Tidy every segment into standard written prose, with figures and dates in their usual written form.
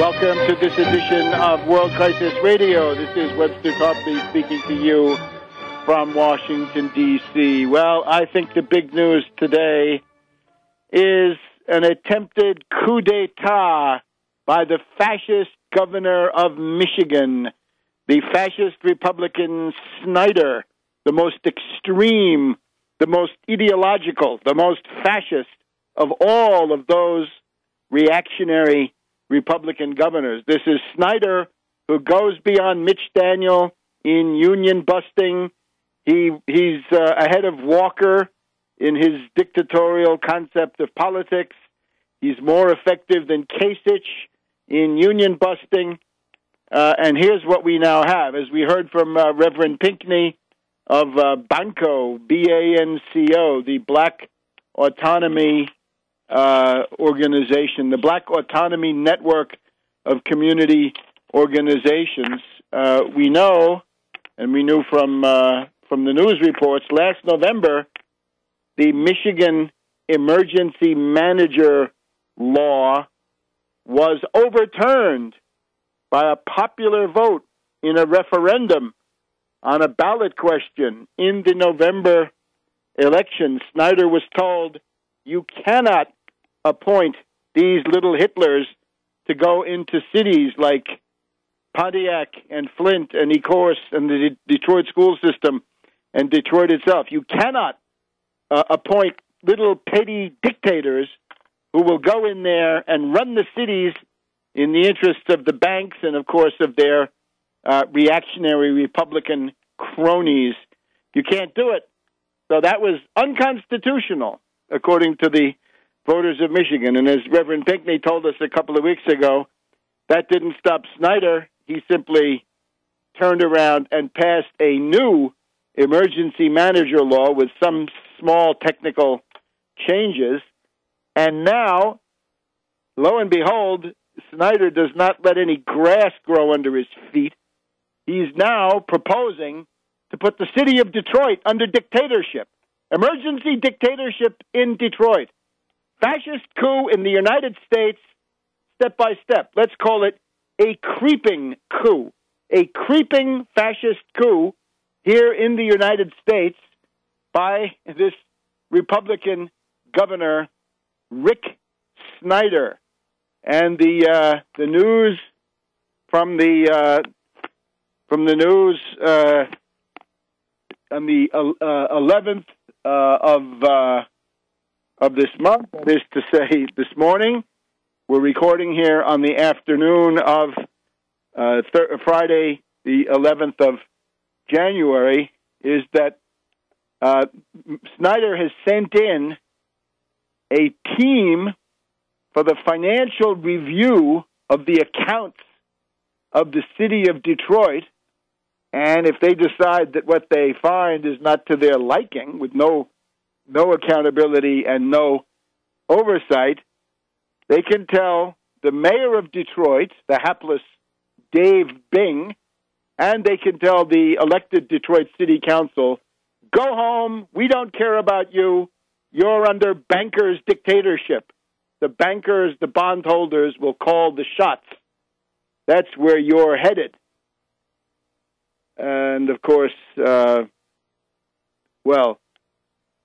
Welcome to this edition of World Crisis Radio. This is Webster Tarpley speaking to you from Washington, D.C. Well, I think the big news today is an attempted coup d'etat by the fascist governor of Michigan, the fascist Republican Snyder, the most extreme, the most ideological, the most fascist of all of those reactionary Republican governors. This is Snyder, who goes beyond Mitch Daniel in union busting. He's ahead of Walker in his dictatorial concept of politics. He's more effective than Kasich in union busting. And here's what we now have. As we heard from Reverend Pinckney of BANCO, B-A-N-C-O, the Black Autonomy organization, the Black Autonomy Network of Community Organizations. We know, and we knew from the news reports, last November, the Michigan Emergency Manager Law was overturned by a popular vote in a referendum on a ballot question in the November election. Snyder was told, you cannot appoint these little Hitlers to go into cities like Pontiac and Flint and Ecorse and the Detroit school system and Detroit itself. You cannot appoint little petty dictators who will go in there and run the cities in the interests of the banks and, of course, of their reactionary Republican cronies. You can't do it. So that was unconstitutional, according to the voters of Michigan. And as Reverend Pinckney told us a couple of weeks ago, that didn't stop Snyder. He simply turned around and passed a new emergency manager law with some small technical changes. And now, lo and behold, Snyder does not let any grass grow under his feet. He's now proposing to put the city of Detroit under dictatorship. Emergency dictatorship in Detroit. Fascist coup in the United States, step by step. Let's call it a creeping coup. A creeping fascist coup here in the United States by this Republican governor, Rick Snyder. And the news from the news on the 11th of this month, that is to say, this morning. We're recording here on the afternoon of Friday, the 11th of January, is that Snyder has sent in a team for the financial review of the accounts of the city of Detroit. And if they decide that what they find is not to their liking, with no accountability and no oversight, they can tell the mayor of Detroit, the hapless Dave Bing, and they can tell the elected Detroit City Council, go home, we don't care about you, you're under bankers' dictatorship. The bankers, the bondholders will call the shots. That's where you're headed. And, of course,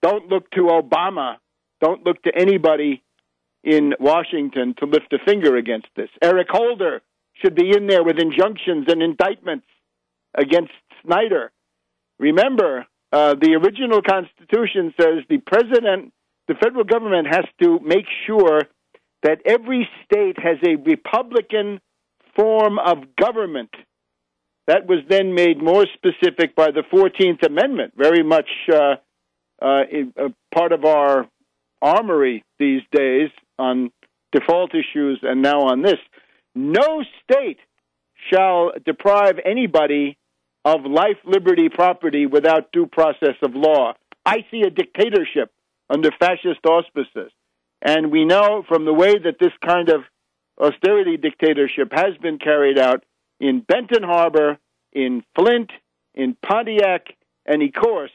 don't look to Obama. Don't look to anybody in Washington to lift a finger against this. Eric Holder should be in there with injunctions and indictments against Snyder. Remember, the original Constitution says the federal government has to make sure that every state has a Republican form of government. That was then made more specific by the 14th Amendment, very much part of our armory these days on default issues and now on this. No state shall deprive anybody of life, liberty, property without due process of law. I see a dictatorship under fascist auspices. And we know from the way that this kind of austerity dictatorship has been carried out in Benton Harbor, in Flint, in Pontiac, and Ecorse,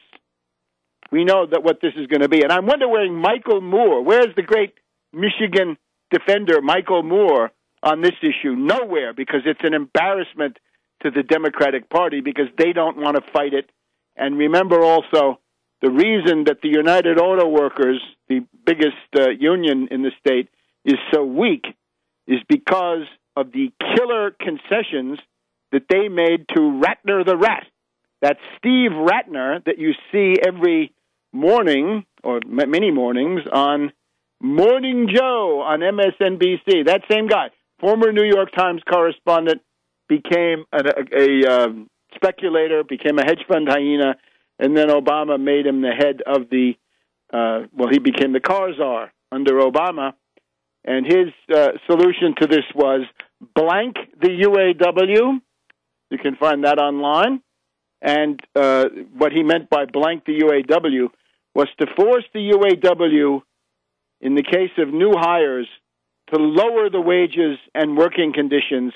we know that what this is going to be. And I'm wondering, Michael Moore, where's the great Michigan defender Michael Moore on this issue? Nowhere, because it's an embarrassment to the Democratic Party because they don't want to fight it. And remember also, the reason that the United Auto Workers, the biggest union in the state, is so weak is because of the killer concessions that they made to Ratner the Rat. That's Steve Ratner that you see every morning, or many mornings, on Morning Joe on MSNBC. That same guy, former New York Times correspondent, became a speculator, became a hedge fund hyena, and then Obama made him the head of the, he became the car czar under Obama. And his solution to this was blank the UAW. You can find that online. And what he meant by blank the UAW was to force the UAW, in the case of new hires, to lower the wages and working conditions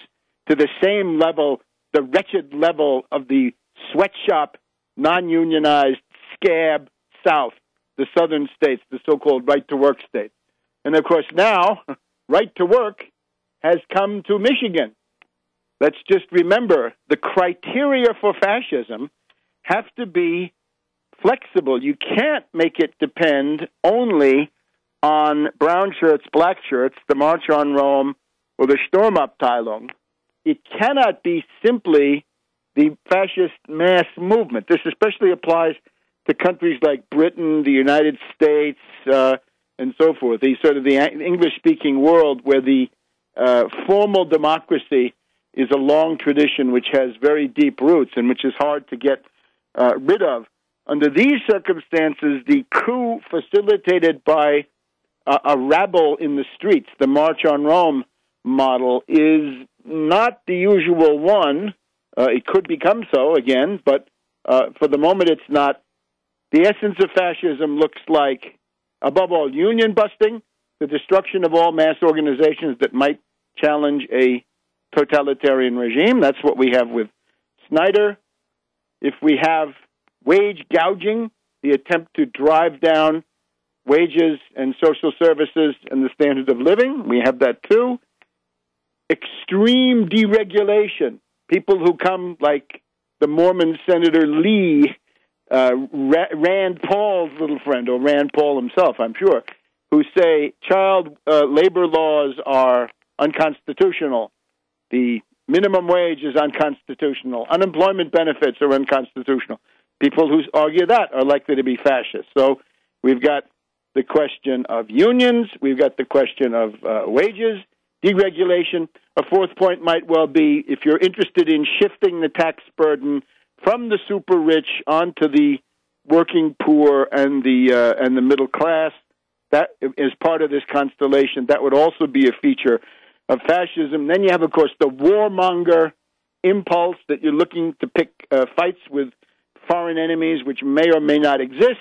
to the same level, the wretched level of the sweatshop, non-unionized scab South, the southern states, the so-called right-to-work states. And, of course, now, right-to-work has come to Michigan. Let's just remember, the criteria for fascism have to be flexible. You can't make it depend only on brown shirts, black shirts, the March on Rome, or the Sturmabteilung. It cannot be simply the fascist mass movement. This especially applies to countries like Britain, the United States, and so forth, the sort of the English-speaking world where the formal democracy is a long tradition which has very deep roots and which is hard to get rid of. Under these circumstances, the coup facilitated by a rabble in the streets, the March on Rome model, is not the usual one. It could become so again, but for the moment it's not. The essence of fascism looks like, above all, union busting, the destruction of all mass organizations that might challenge a totalitarian regime. That's what we have with Snyder. If we have wage gouging, the attempt to drive down wages and social services and the standard of living, we have that too. Extreme deregulation. People who come like the Mormon Senator Lee, Rand Paul's little friend, or Rand Paul himself, I'm sure, who say child labor laws are unconstitutional. The minimum wage is unconstitutional. Unemployment benefits are unconstitutional. People who argue that are likely to be fascist. So we've got the question of unions. We've got the question of wages, deregulation. A fourth point might well be, if you're interested in shifting the tax burden from the super rich onto the working poor and the middle class, that is part of this constellation. That would also be a feature of fascism. Then you have, of course, the warmonger impulse that you're looking to pick fights with foreign enemies which may or may not exist,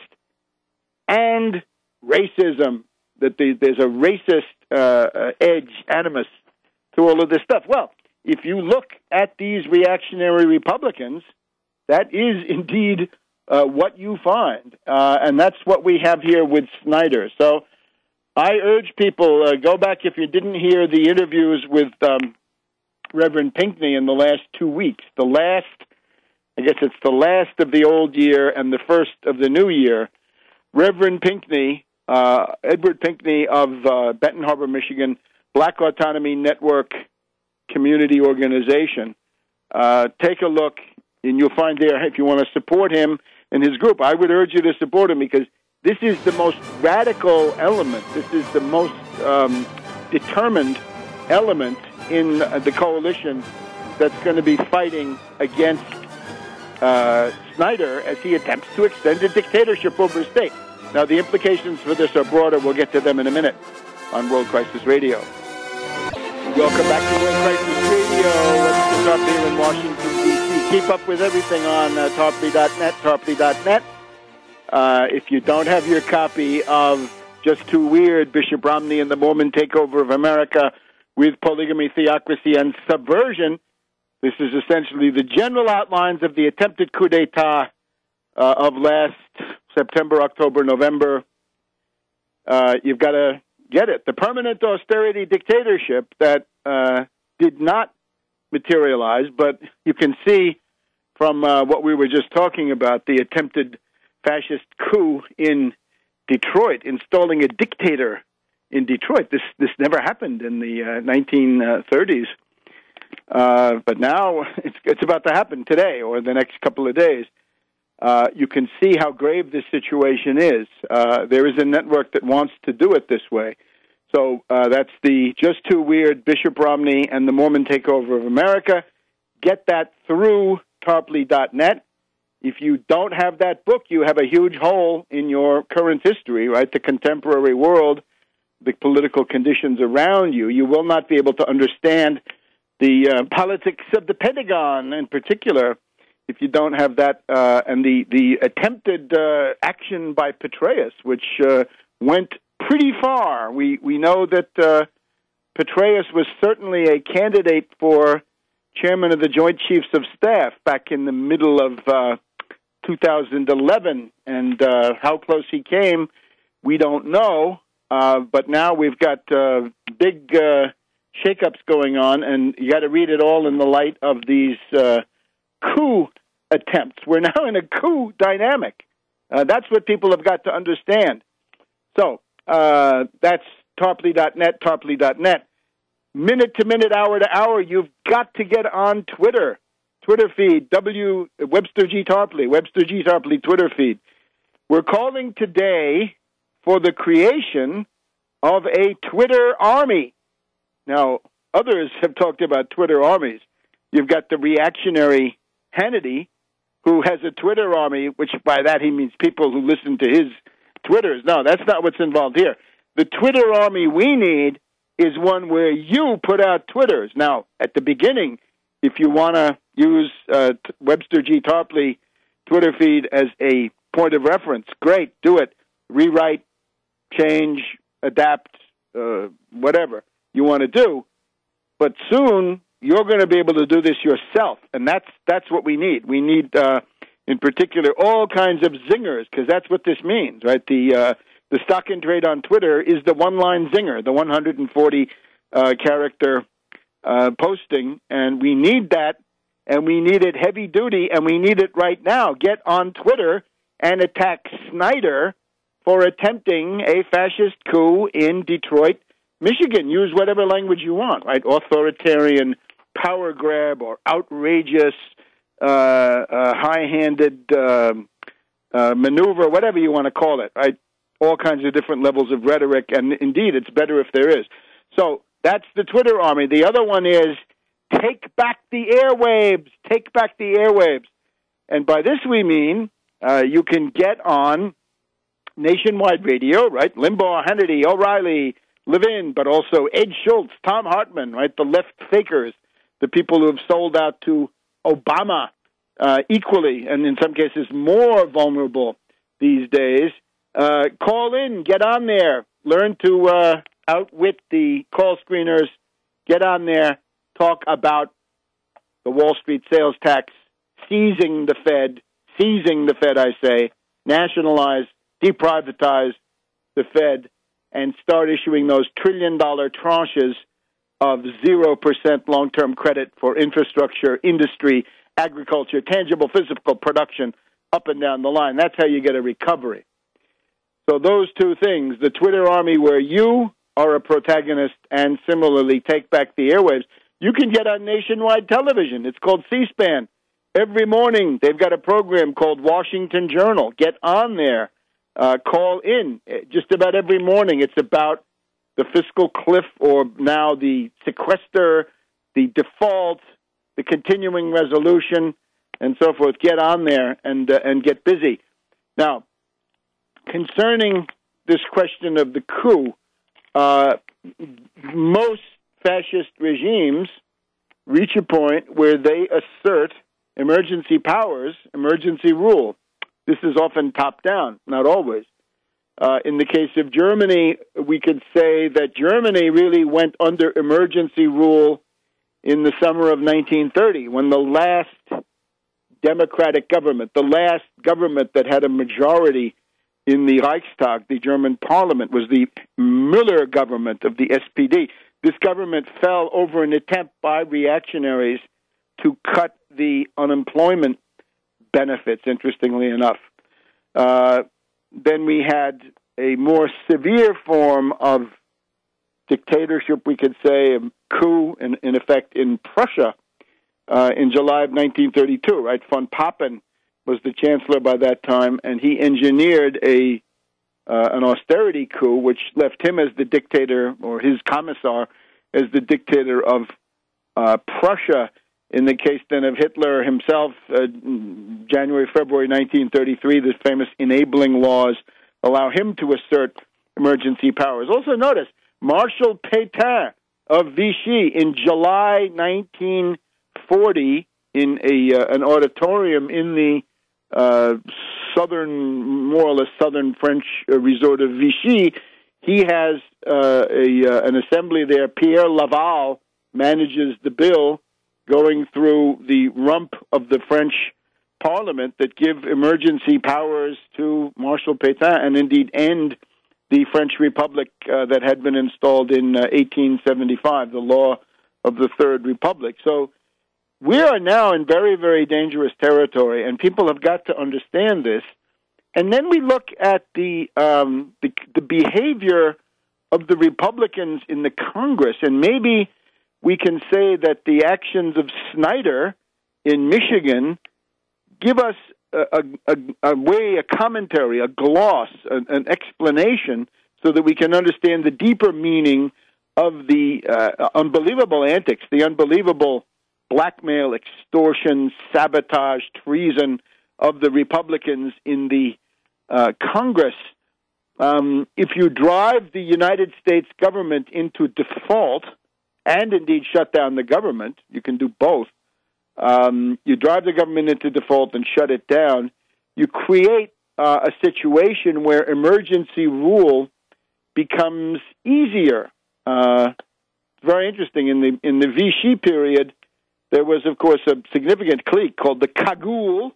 and racism, that there's a racist edge, animus to all of this stuff. Well, if you look at these reactionary Republicans, that is indeed what you find, and that's what we have here with Snyder. So I urge people, go back if you didn't hear the interviews with Reverend Pinckney in the last 2 weeks. I guess it's the last of the old year and the first of the new year. Reverend Pinckney, Edward Pinckney of Benton Harbor, Michigan, Black Autonomy Network Community Organization. Take a look, and you'll find there, if you want to support him and his group, I would urge you to support him, because this is the most radical element. This is the most determined element in the coalition that's going to be fighting against Snyder as he attempts to extend a dictatorship over his state. Now, the implications for this are broader. We'll get to them in a minute on World Crisis Radio. Welcome back to World Crisis Radio. Webster Tarpley here in Washington, D.C. Keep up with everything on Tarpley.net, Tarpley.net. If you don't have your copy of Just Too Weird, Bishop Romney and the Mormon Takeover of America with Polygamy, Theocracy, and Subversion, this is essentially the general outlines of the attempted coup d'etat of last September, October, November. You've got to get it. The permanent austerity dictatorship that did not materialize, but you can see from what we were just talking about, the attempted fascist coup in Detroit, installing a dictator in Detroit. This never happened in the 1930s, but now it's about to happen today or the next couple of days. You can see how grave this situation is. There is a network that wants to do it this way. So that's the Just Too Weird, Bishop Romney, and the Mormon Takeover of America. Get that through Tarpley.net. If you don't have that book, you have a huge hole in your current history, right? The contemporary world, the political conditions around you. You will not be able to understand the politics of the Pentagon in particular if you don't have that, and the attempted action by Petraeus, which went pretty far. We know that Petraeus was certainly a candidate for chairman of the Joint Chiefs of Staff back in the middle of 2011, and how close he came, we don't know. But now we've got big shakeups going on, and you got to read it all in the light of these coup attempts. We're now in a coup dynamic. That's what people have got to understand. So that's Tarpley.net, Tarpley.net. Minute to minute, hour to hour, you've got to get on Twitter. Twitter feed, Webster G. Tarpley, Webster G. Tarpley Twitter feed. We're calling today for the creation of a Twitter army. Now, others have talked about Twitter armies. You've got the reactionary Hannity, who has a Twitter army, which by that he means people who listen to his Twitters. No, that's not what's involved here. The Twitter army we need is one where you put out Twitters. Now, at the beginning, if you want to use Webster G. Tarpley Twitter feed as a point of reference, great, do it. Rewrite, change, adapt, whatever you want to do. But soon, you're going to be able to do this yourself, and that's what we need. We need, in particular, all kinds of zingers, because that's what this means, right? The stock and trade on Twitter is the one-line zinger, the 140-character posting, and we need that, and we need it heavy-duty, and we need it right now. Get on Twitter and attack Snyder for attempting a fascist coup in Detroit, Michigan. Use whatever language you want, right? Authoritarian power grab or outrageous, high-handed maneuver, whatever you want to call it, right? All kinds of different levels of rhetoric, and indeed, it's better if there is. So that's the Twitter army. The other one is take back the airwaves. Take back the airwaves. And by this we mean you can get on nationwide radio, right? Limbaugh, Hannity, O'Reilly, Levin, but also Ed Schultz, Tom Hartman, right? The left fakers, the people who have sold out to Obama equally, and in some cases more vulnerable these days. Call in, get on there, learn to outwit the call screeners, get on there, talk about the Wall Street sales tax, seizing the Fed, I say, nationalize, deprivatize the Fed, and start issuing those trillion-dollar tranches of 0% long-term credit for infrastructure, industry, agriculture, tangible physical production, up and down the line. That's how you get a recovery. So those two things, the Twitter army where you are a protagonist and similarly take back the airwaves, you can get on nationwide television. It's called C-SPAN. Every morning they've got a program called Washington Journal. Get on there. Call in. Just about every morning it's about the fiscal cliff, or now the sequester, the default, the continuing resolution, and so forth. Get on there and get busy. Now, concerning this question of the coup, most fascist regimes reach a point where they assert emergency powers, emergency rule. This is often top-down, not always. In the case of Germany, we could say that Germany really went under emergency rule in the summer of 1930, when the last democratic government, the last government that had a majority in the Reichstag, the German parliament, was the Müller government of the SPD. this government fell over an attempt by reactionaries to cut the unemployment benefits, interestingly enough. Then we had a more severe form of dictatorship, we could say, a coup, in effect, in Prussia in July of 1932, right? Von Papen was the chancellor by that time, and he engineered an austerity coup, which left him as the dictator, or his commissar, as the dictator of Prussia. In the case then of Hitler himself, January, February 1933, the famous enabling laws allow him to assert emergency powers. Also notice, Marshal Pétain of Vichy in July 1940 in an auditorium in the more or less southern French resort of Vichy, he has an assembly there. Pierre Laval manages the bill going through the rump of the French Parliament that give emergency powers to Marshal Pétain and indeed end the French Republic that had been installed in 1875, the law of the Third Republic. So we are now in very, very dangerous territory, and people have got to understand this. And then we look at the behavior of the Republicans in the Congress, and maybe we can say that the actions of Snyder in Michigan give us a way, a commentary, a gloss, an explanation, so that we can understand the deeper meaning of the unbelievable antics, the unbelievable blackmail, extortion, sabotage, treason of the Republicans in the Congress. If you drive the United States government into default, and indeed shut down the government, you can do both. You drive the government into default and shut it down, you create a situation where emergency rule becomes easier. It's very interesting. In the Vichy period, there was, of course, a significant clique called the Cagoule,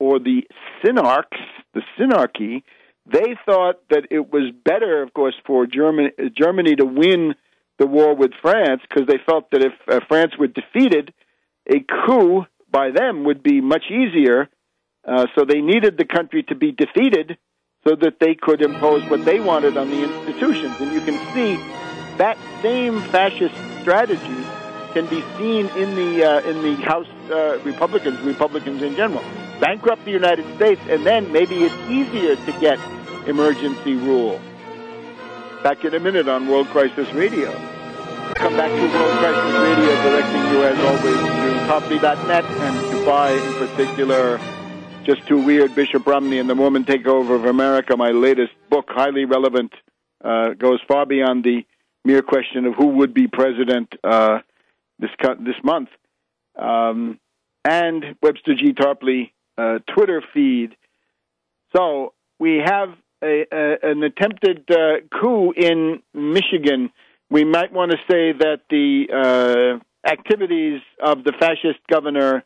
or the Synarchs, the Synarchy. They thought that it was better, of course, for Germany to win the war with France, because they felt that if France were defeated, a coup by them would be much easier. So they needed the country to be defeated so that they could impose what they wanted on the institutions. And you can see that same fascist strategy can be seen in the House Republicans in general. Bankrupt the United States, and then maybe it's easier to get emergency rule. Back in a minute on World Crisis Radio. Come back to World Crisis Radio, directing you as always to Tarpley.net and Dubai in particular. Just Too Weird, Bishop Romney and the Mormon Takeover of America, my latest book, highly relevant, goes far beyond the mere question of who would be president this month. And Webster G. Tarpley Twitter feed. So we have an attempted coup in Michigan. We might want to say that the activities of the fascist governor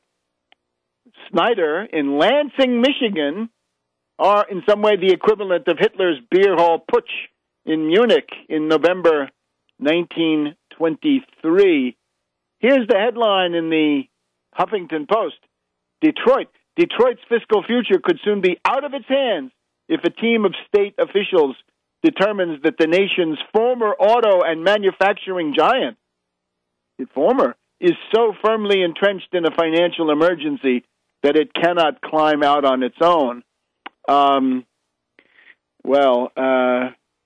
Snyder in Lansing, Michigan, are in some way the equivalent of Hitler's beer hall putsch in Munich in November 1923. Here's the headline in the Huffington Post. Detroit's fiscal future could soon be out of its hands if a team of state officials determines that the nation's former auto and manufacturing giant, is so firmly entrenched in a financial emergency that it cannot climb out on its own.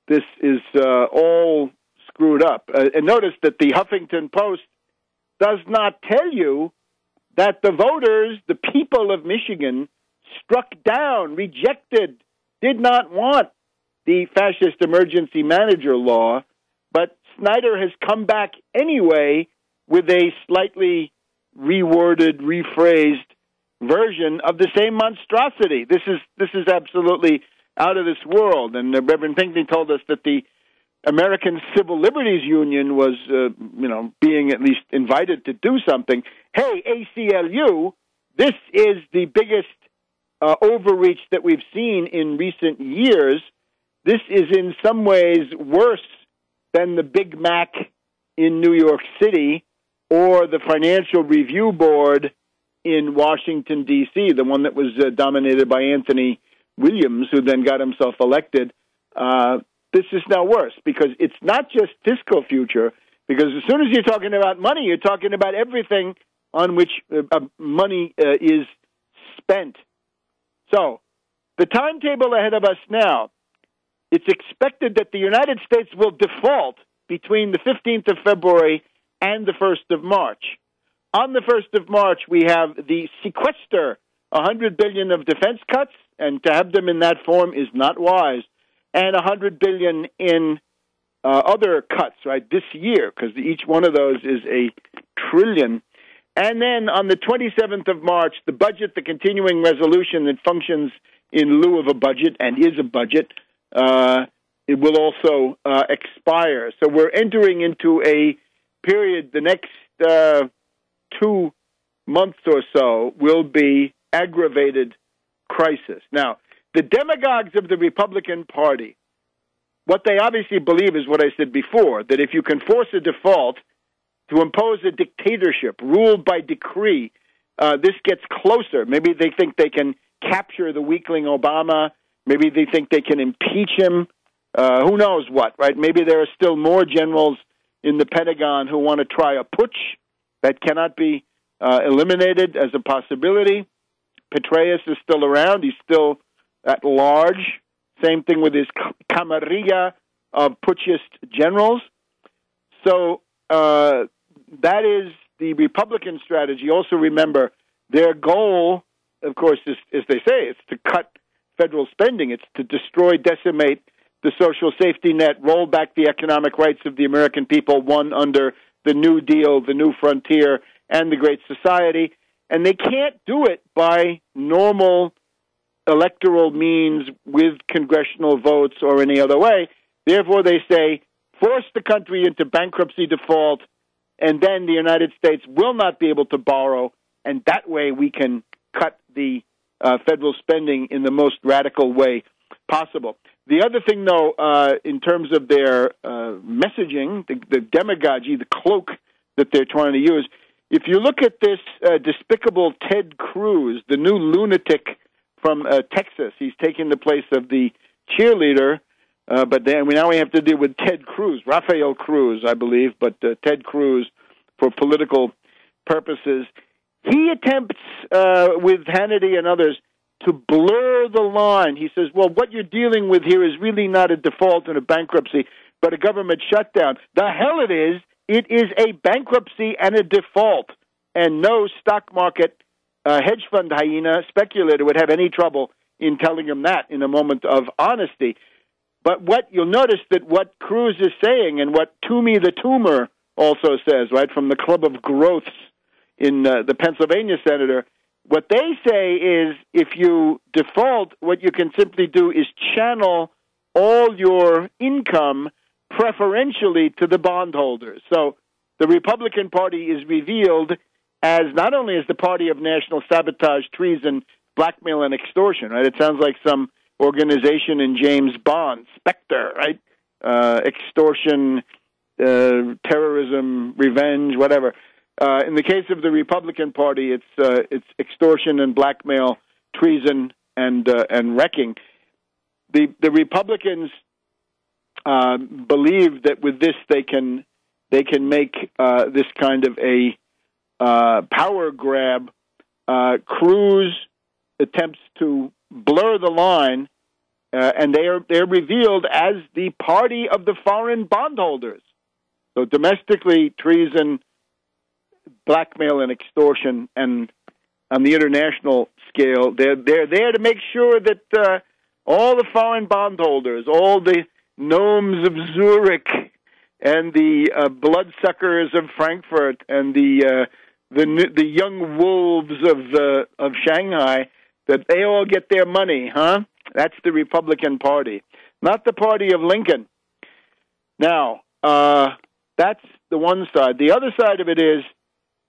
This is all screwed up. And notice that the Huffington Post does not tell you that the voters, the people of Michigan, struck down, rejected, did not want the fascist emergency manager law, but Snyder has come back anyway with a slightly reworded, rephrased version of the same monstrosity. This is absolutely out of this world. And Reverend Pinckney told us that the American Civil Liberties Union was, being at least invited to do something. Hey, ACLU, this is the biggest overreach that we've seen in recent years. This is in some ways worse than the Big Mac in New York City or the Financial Review Board in Washington, D.C., the one that was dominated by Anthony Williams, who then got himself elected. This is now worse because it's not just fiscal future, because as soon as you're talking about money, you're talking about everything on which money is spent. So the timetable ahead of us now, it's expected that the United States will default between the 15th of February and the 1st of March. On the 1st of March, we have the sequester, $100 billion of defense cuts, and to have them in that form is not wise, and $100 billion in other cuts, right, this year, because each one of those is $1 trillion. And then on the 27th of March, the budget, the continuing resolution that functions in lieu of a budget and is a budget, it will also expire. So we're entering into a period, the next 2 months or so will be aggravated crisis. Now, the demagogues of the Republican Party, what they obviously believe is what I said before, that if you can force a default to impose a dictatorship ruled by decree, this gets closer. Maybe they think they can capture the weakling Obama. Maybe they think they can impeach him. Who knows what, right? Maybe there are still more generals in the Pentagon who want to try a putsch that cannot be eliminated as a possibility. Petraeus is still around. He's still at large. Same thing with his camarilla of putschist generals. So that is the Republican strategy. Also remember, their goal, of course, is, as they say, it's to cut federal spending. It's to destroy, decimate the social safety net, roll back the economic rights of the American people, won under the New Deal, the New Frontier, and the Great Society. And they can't do it by normal electoral means with congressional votes or any other way. Therefore, they say, force the country into bankruptcy default, and then the United States will not be able to borrow, and that way we can cut the federal spending in the most radical way possible. The other thing, though, in terms of their messaging, the demagogy, the cloak that they're trying to use, if you look at this despicable Ted Cruz, the new lunatic from Texas, he's taking the place of the cheerleader, but then now we have to deal with Ted Cruz, Rafael Cruz, I believe, but Ted Cruz for political purposes. He attempts, with Hannity and others, to blur the line. He says, well, what you're dealing with here is really not a default and a bankruptcy, but a government shutdown. The hell it is. It is a bankruptcy and a default, and no stock market hedge fund hyena speculator would have any trouble in telling him that in a moment of honesty. But what you'll notice that what Cruz is saying and what Toomey the Toomer also says, right, from the Club of Growths in the Pennsylvania senator, what they say is if you default, what you can simply do is channel all your income preferentially to the bondholders. So the Republican Party is revealed as not only as the party of national sabotage, treason, blackmail, and extortion, right? It sounds like some organization in James Bond, Spectre, right? Extortion, terrorism, revenge, whatever. In the case of the Republican Party, it's extortion and blackmail, treason, and wrecking. The Republicans believe that with this they can make this kind of a power grab. Cruz attempts to blur the line, and they're revealed as the party of the foreign bondholders. So domestically, treason, blackmail, and extortion, and on the international scale, they're there to make sure that all the foreign bondholders, all the gnomes of Zurich, and the bloodsuckers of Frankfurt, and the young wolves of Shanghai, that they all get their money, huh? That's the Republican Party, not the party of Lincoln. Now, that's the one side. The other side of it is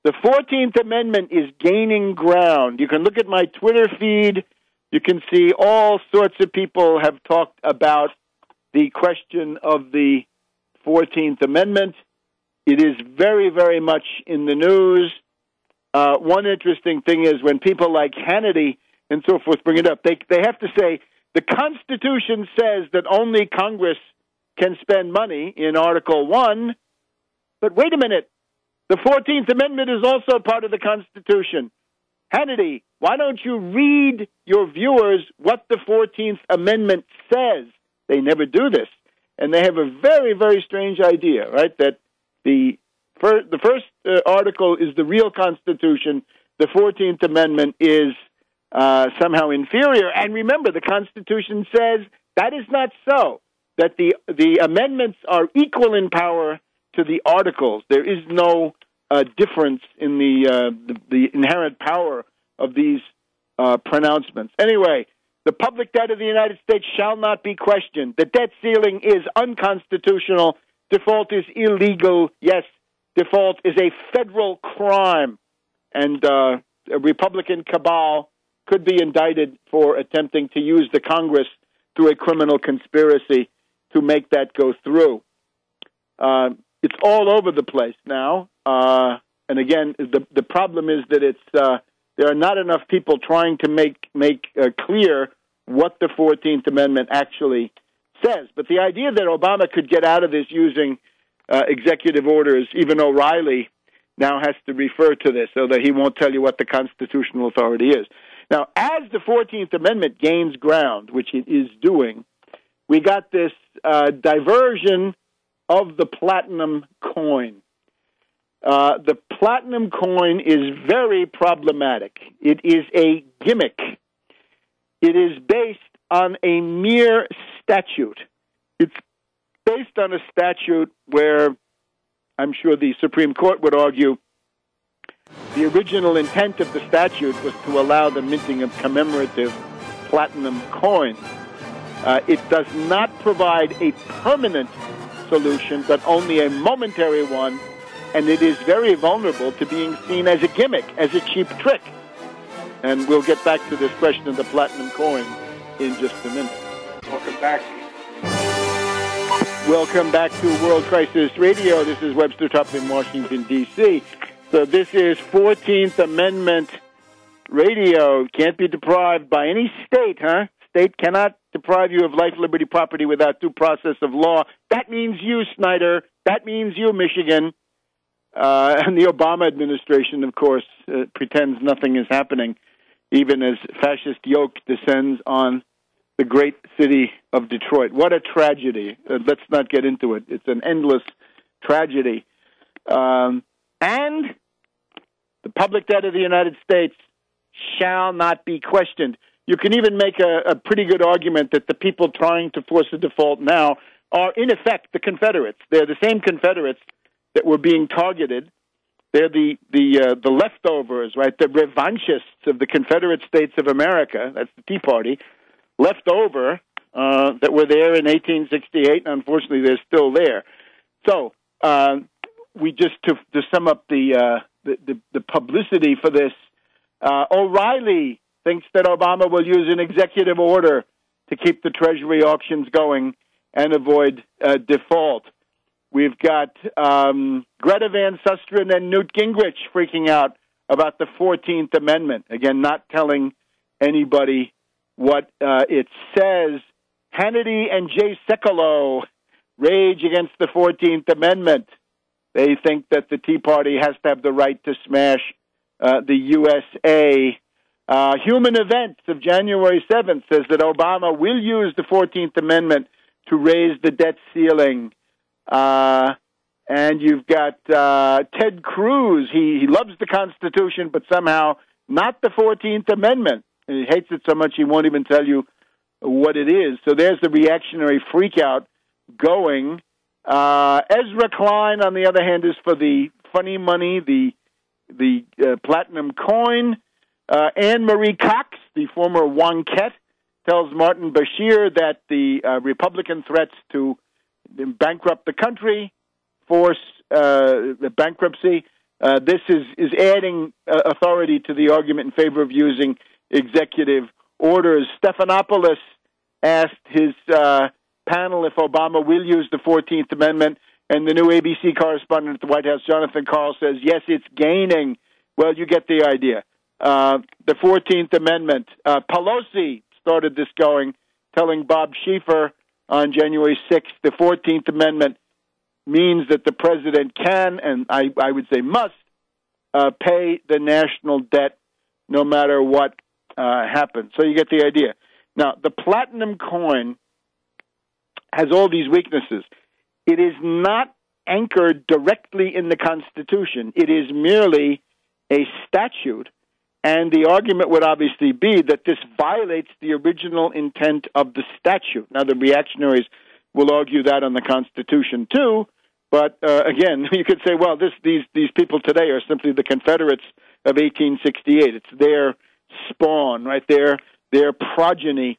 the 14th Amendment is gaining ground. You can look at my Twitter feed. You can see all sorts of people have talked about the question of the 14th Amendment. It is very, very much in the news. One interesting thing is when people like Hannity and so forth bring it up, they have to say the Constitution says that only Congress can spend money in Article 1, but wait a minute. The 14th Amendment is also part of the Constitution. Hannity, why don't you read your viewers what the 14th Amendment says? They never do this. And they have a very, very strange idea, right, that the first article is the real Constitution. The 14th Amendment is somehow inferior. And remember, the Constitution says that is not so, that the amendments are equal in power to the articles. There is no difference in the inherent power of these pronouncements. Anyway, the public debt of the United States shall not be questioned. The debt ceiling is unconstitutional. Default is illegal. Yes, default is a federal crime. And a Republican cabal could be indicted for attempting to use the Congress through a criminal conspiracy to make that go through. It's all over the place now. And again, the problem is that there are not enough people trying to make clear what the 14th Amendment actually says. But the idea that Obama could get out of this using executive orders, even O'Reilly now has to refer to this so that he won't tell you what the constitutional authority is. Now, as the 14th Amendment gains ground, which it is doing, we got this diversion of the platinum coin. The platinum coin is very problematic. It is a gimmick. It is based on a mere statute. It's based on a statute where I'm sure the Supreme Court would argue the original intent of the statute was to allow the minting of commemorative platinum coins. It does not provide a permanent solution, but only a momentary one, and it is very vulnerable to being seen as a gimmick, as a cheap trick. And we'll get back to this question of the platinum coin in just a minute. Welcome back. Welcome back to World Crisis Radio. This is Webster Tarpley in Washington, D.C. So this is 14th Amendment Radio. Can't be deprived by any state, huh? State cannot deprive you of life, liberty, property without due process of law. That means you, Snyder. That means you, Michigan. And the Obama administration, of course, pretends nothing is happening, even as fascist yoke descends on the great city of Detroit. What a tragedy. Let's not get into it. It's an endless tragedy. And the public debt of the United States shall not be questioned. You can even make a pretty good argument that the people trying to force a default now are, in effect, the Confederates. They're the same Confederates that were being targeted. They're the leftovers, right? The revanchists of the Confederate States of America. That's the Tea Party. Left over that were there in 1868, and unfortunately they're still there. So we just to sum up the publicity for this, O'Reilly thinks that Obama will use an executive order to keep the Treasury auctions going and avoid default. We've got Greta Van Susteren and Newt Gingrich freaking out about the 14th Amendment. Again, not telling anybody what it says. Hannity and Jay Sekulow rage against the 14th Amendment. They think that the Tea Party has to have the right to smash the USA. Human Events of January 7th says that Obama will use the 14th Amendment to raise the debt ceiling. And you've got Ted Cruz. He loves the Constitution, but somehow not the 14th Amendment. He hates it so much he won't even tell you what it is. So there's the reactionary freakout going. Ezra Klein, on the other hand, is for the funny money, the platinum coin. Anne Marie Cox, the former Wonket, tells Martin Bashir that the Republican threats to bankrupt the country, force the bankruptcy, this is adding authority to the argument in favor of using executive orders. Stephanopoulos asked his panel if Obama will use the 14th Amendment, And the new ABC correspondent at the White House, Jonathan Karl, says, yes, it's gaining. Well, you get the idea. The 14th Amendment. Pelosi started this going, telling Bob Schieffer on January 6th, the 14th Amendment means that the president can, and I would say must, pay the national debt no matter what happens. So you get the idea. Now, the platinum coin has all these weaknesses. It is not anchored directly in the Constitution. It is merely a statute, and the argument would obviously be that this violates the original intent of the statute. Now, the reactionaries will argue that on the Constitution, too, but again, you could say, well, these people today are simply the Confederates of 1868. It's their spawn, right there, their progeny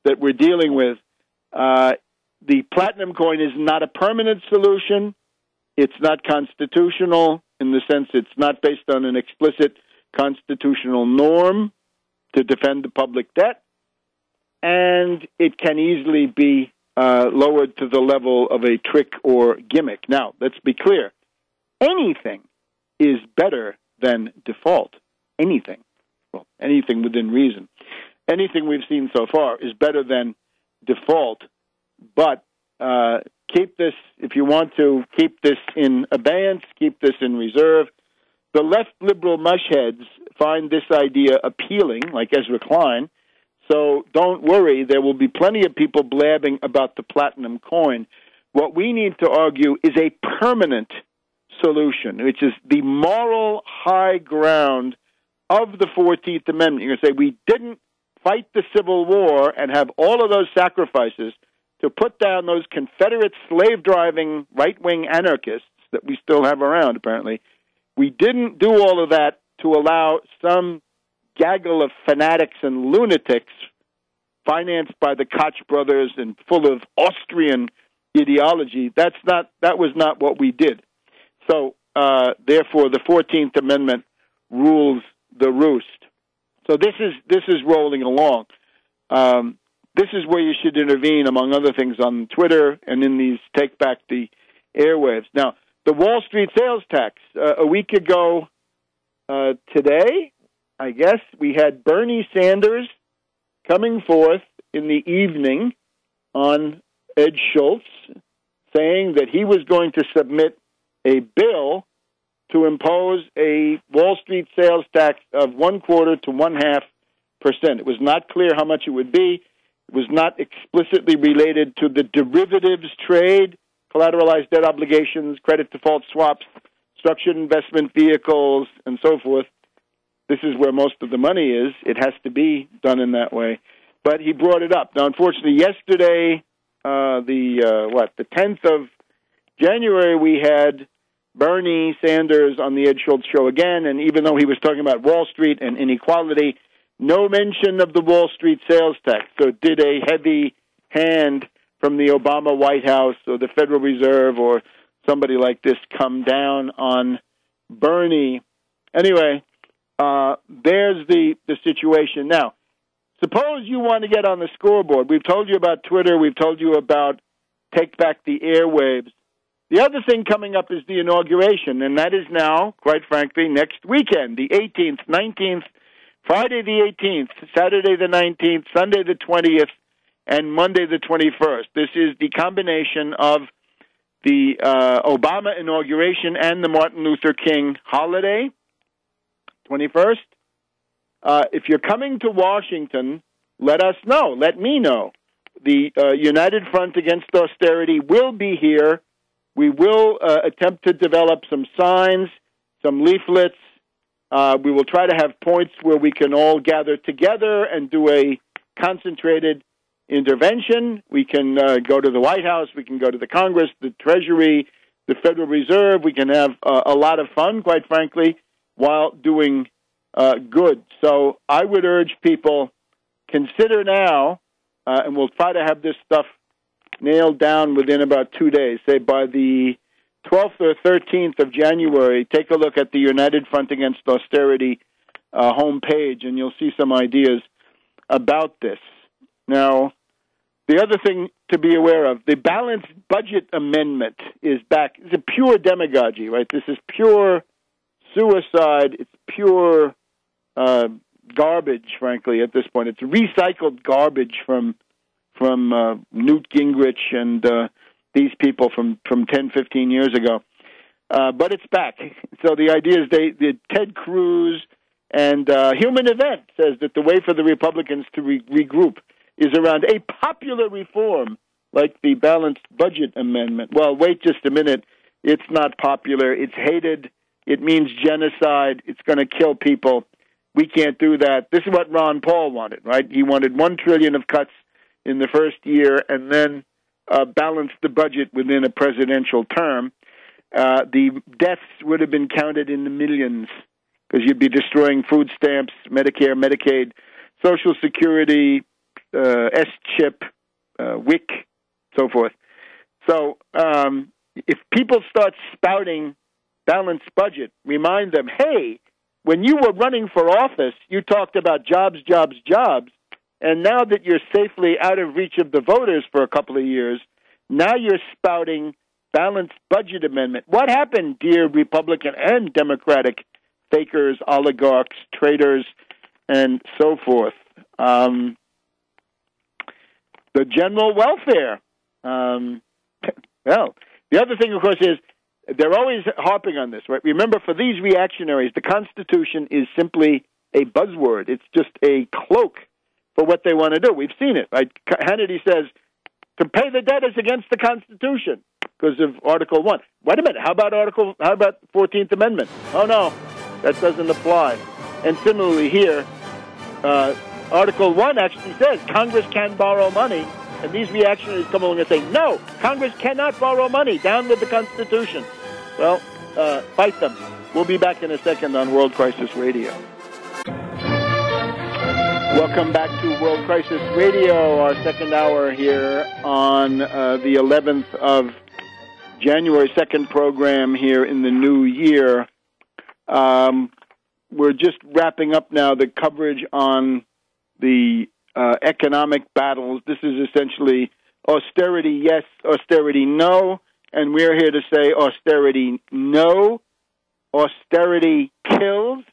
that we're dealing with. The platinum coin is not a permanent solution. It's not constitutional in the sense it's not based on an explicit constitutional norm to defend the public debt, and it can easily be lowered to the level of a trick or gimmick. Now, let's be clear. Anything is better than default. Anything. Well, anything within reason. Anything we've seen so far is better than default, but keep this, if you want to, keep this in abeyance, keep this in reserve. The left liberal mushheads find this idea appealing, like Ezra Klein, so don't worry, there will be plenty of people blabbing about the platinum coin. What we need to argue is a permanent solution, which is the moral high ground of the 14th Amendment. You're going to say, we didn't fight the Civil War and have all of those sacrifices to put down those Confederate slave-driving right-wing anarchists that we still have around, apparently. We didn't do all of that to allow some gaggle of fanatics and lunatics financed by the Koch brothers and full of Austrian ideology. That was not what we did. So, therefore, the 14th Amendment rules the roost. So this is rolling along. This is where you should intervene, among other things, on Twitter and in these Take Back the Airwaves. Now, the Wall Street sales tax. A week ago today, I guess, we had Bernie Sanders coming forth in the evening on Ed Schultz saying that he was going to submit a bill to impose a Wall Street sales tax of 0.25% to 0.5%. It was not clear how much it would be. It was not explicitly related to the derivatives trade, collateralized debt obligations, credit default swaps, structured investment vehicles, and so forth. This is where most of the money is. It has to be done in that way. But he brought it up. Now, unfortunately, yesterday, the 10th of January, we had Bernie Sanders on the Ed Schultz show again, and even though he was talking about Wall Street and inequality, no mention of the Wall Street sales tax. So did a heavy hand from the Obama White House or the Federal Reserve or somebody like this come down on Bernie? Anyway, there's the situation. Now, suppose you want to get on the scoreboard. We've told you about Twitter. We've told you about Take Back the Airwaves. The other thing coming up is the inauguration, and that is now, quite frankly, next weekend, the 18th, 19th, Friday the 18th, Saturday the 19th, Sunday the 20th, and Monday the 21st. This is the combination of the Obama inauguration and the Martin Luther King holiday, 21st. If you're coming to Washington, let us know. Let me know. The United Front Against Austerity will be here. We will attempt to develop some signs, some leaflets. We will try to have points where we can all gather together and do a concentrated intervention. We can go to the White House. We can go to the Congress, the Treasury, the Federal Reserve. We can have a lot of fun, quite frankly, while doing good. So I would urge people, consider now, and we'll try to have this stuff nailed down within about 2 days, say by the 12th or 13th of January. Take a look at the United Front Against Austerity homepage, and you'll see some ideas about this. Now, the other thing to be aware of. The balanced budget amendment is back. It's a pure demagogy, right? This is pure suicide. It's pure garbage, frankly, at this point. It's recycled garbage from Newt Gingrich and these people from 10, 15 years ago. But it's back. So the idea is Ted Cruz and Human Event says that the way for the Republicans to regroup is around a popular reform like the balanced budget amendment. Well, wait just a minute. It's not popular. It's hated. It means genocide. It's going to kill people. We can't do that. This is what Ron Paul wanted, right? He wanted $1 trillion of cuts in the first year and then balance the budget within a presidential term. The deaths would have been counted in the millions because you'd be destroying food stamps, Medicare, Medicaid, Social Security, S-chip, WIC, so forth. So if people start spouting balanced budget, remind them, hey, when you were running for office, you talked about jobs, jobs, jobs, and now that you're safely out of reach of the voters for a couple of years, now you're spouting balanced budget amendment. What happened, dear Republican and Democratic fakers, oligarchs, traitors, and so forth? The general welfare. Well, the other thing, of course, is they're always harping on this, right? Remember, for these reactionaries, the Constitution is simply a buzzword. It's just a cloak for what they want to do. We've seen it, right? Hannity says, to pay the debt is against the Constitution because of Article 1. Wait a minute, how about the 14th Amendment? Oh, no, that doesn't apply. And similarly here, Article 1 actually says Congress can borrow money, and these reactionaries come along and say, no, Congress cannot borrow money. Down with the Constitution. Well, fight them. We'll be back in a second on World Crisis Radio. Welcome back to World Crisis Radio, our second hour here on the 11th of January, second program here in the new year. We're just wrapping up now the coverage on the economic battles. This is essentially austerity yes, austerity no, and we're here to say austerity no. Austerity kills.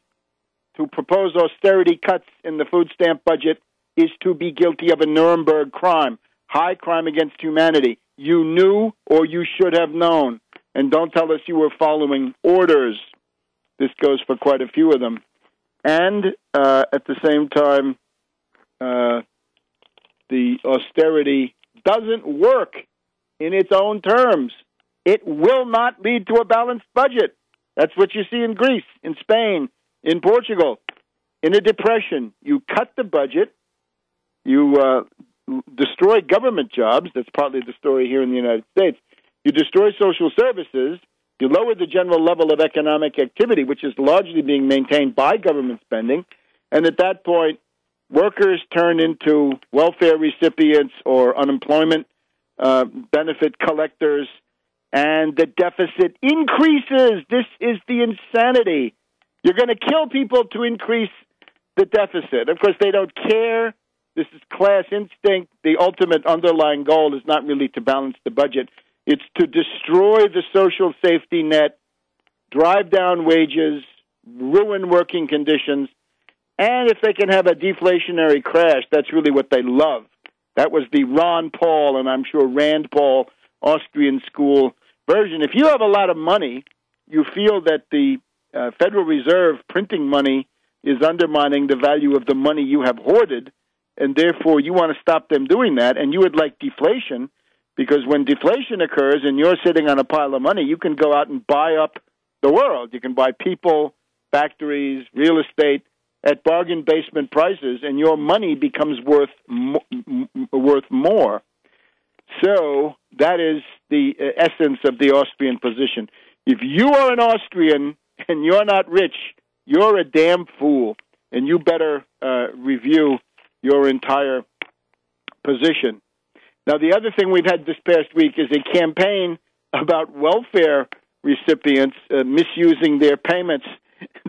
To propose austerity cuts in the food stamp budget is to be guilty of a Nuremberg crime, high crime against humanity. You knew or you should have known. And don't tell us you were following orders. This goes for quite a few of them. And at the same time, the austerity doesn't work in its own terms. It will not lead to a balanced budget. That's what you see in Greece, in Spain, in Portugal. In a depression, you cut the budget, you destroy government jobs. That's partly the story here in the United States. You destroy social services. You lower the general level of economic activity, which is largely being maintained by government spending. And at that point, workers turn into welfare recipients or unemployment benefit collectors, and the deficit increases. This is the insanity. You're going to kill people to increase the deficit. Of course, they don't care. This is class instinct. The ultimate underlying goal is not really to balance the budget. It's to destroy the social safety net, drive down wages, ruin working conditions, and if they can have a deflationary crash, that's really what they love. That was the Ron Paul, and I'm sure Rand Paul, Austrian school version. If you have a lot of money, you feel that the Federal Reserve printing money is undermining the value of the money you have hoarded, and therefore you want to stop them doing that, and you would like deflation, because when deflation occurs and you're sitting on a pile of money, you can go out and buy up the world. You can buy people, factories, real estate at bargain basement prices, and your money becomes worth more. So that is the essence of the Austrian position. If you are an Austrian and you're not rich, you're a damn fool, and you better review your entire position. Now, the other thing we've had this past week is a campaign about welfare recipients misusing their payments.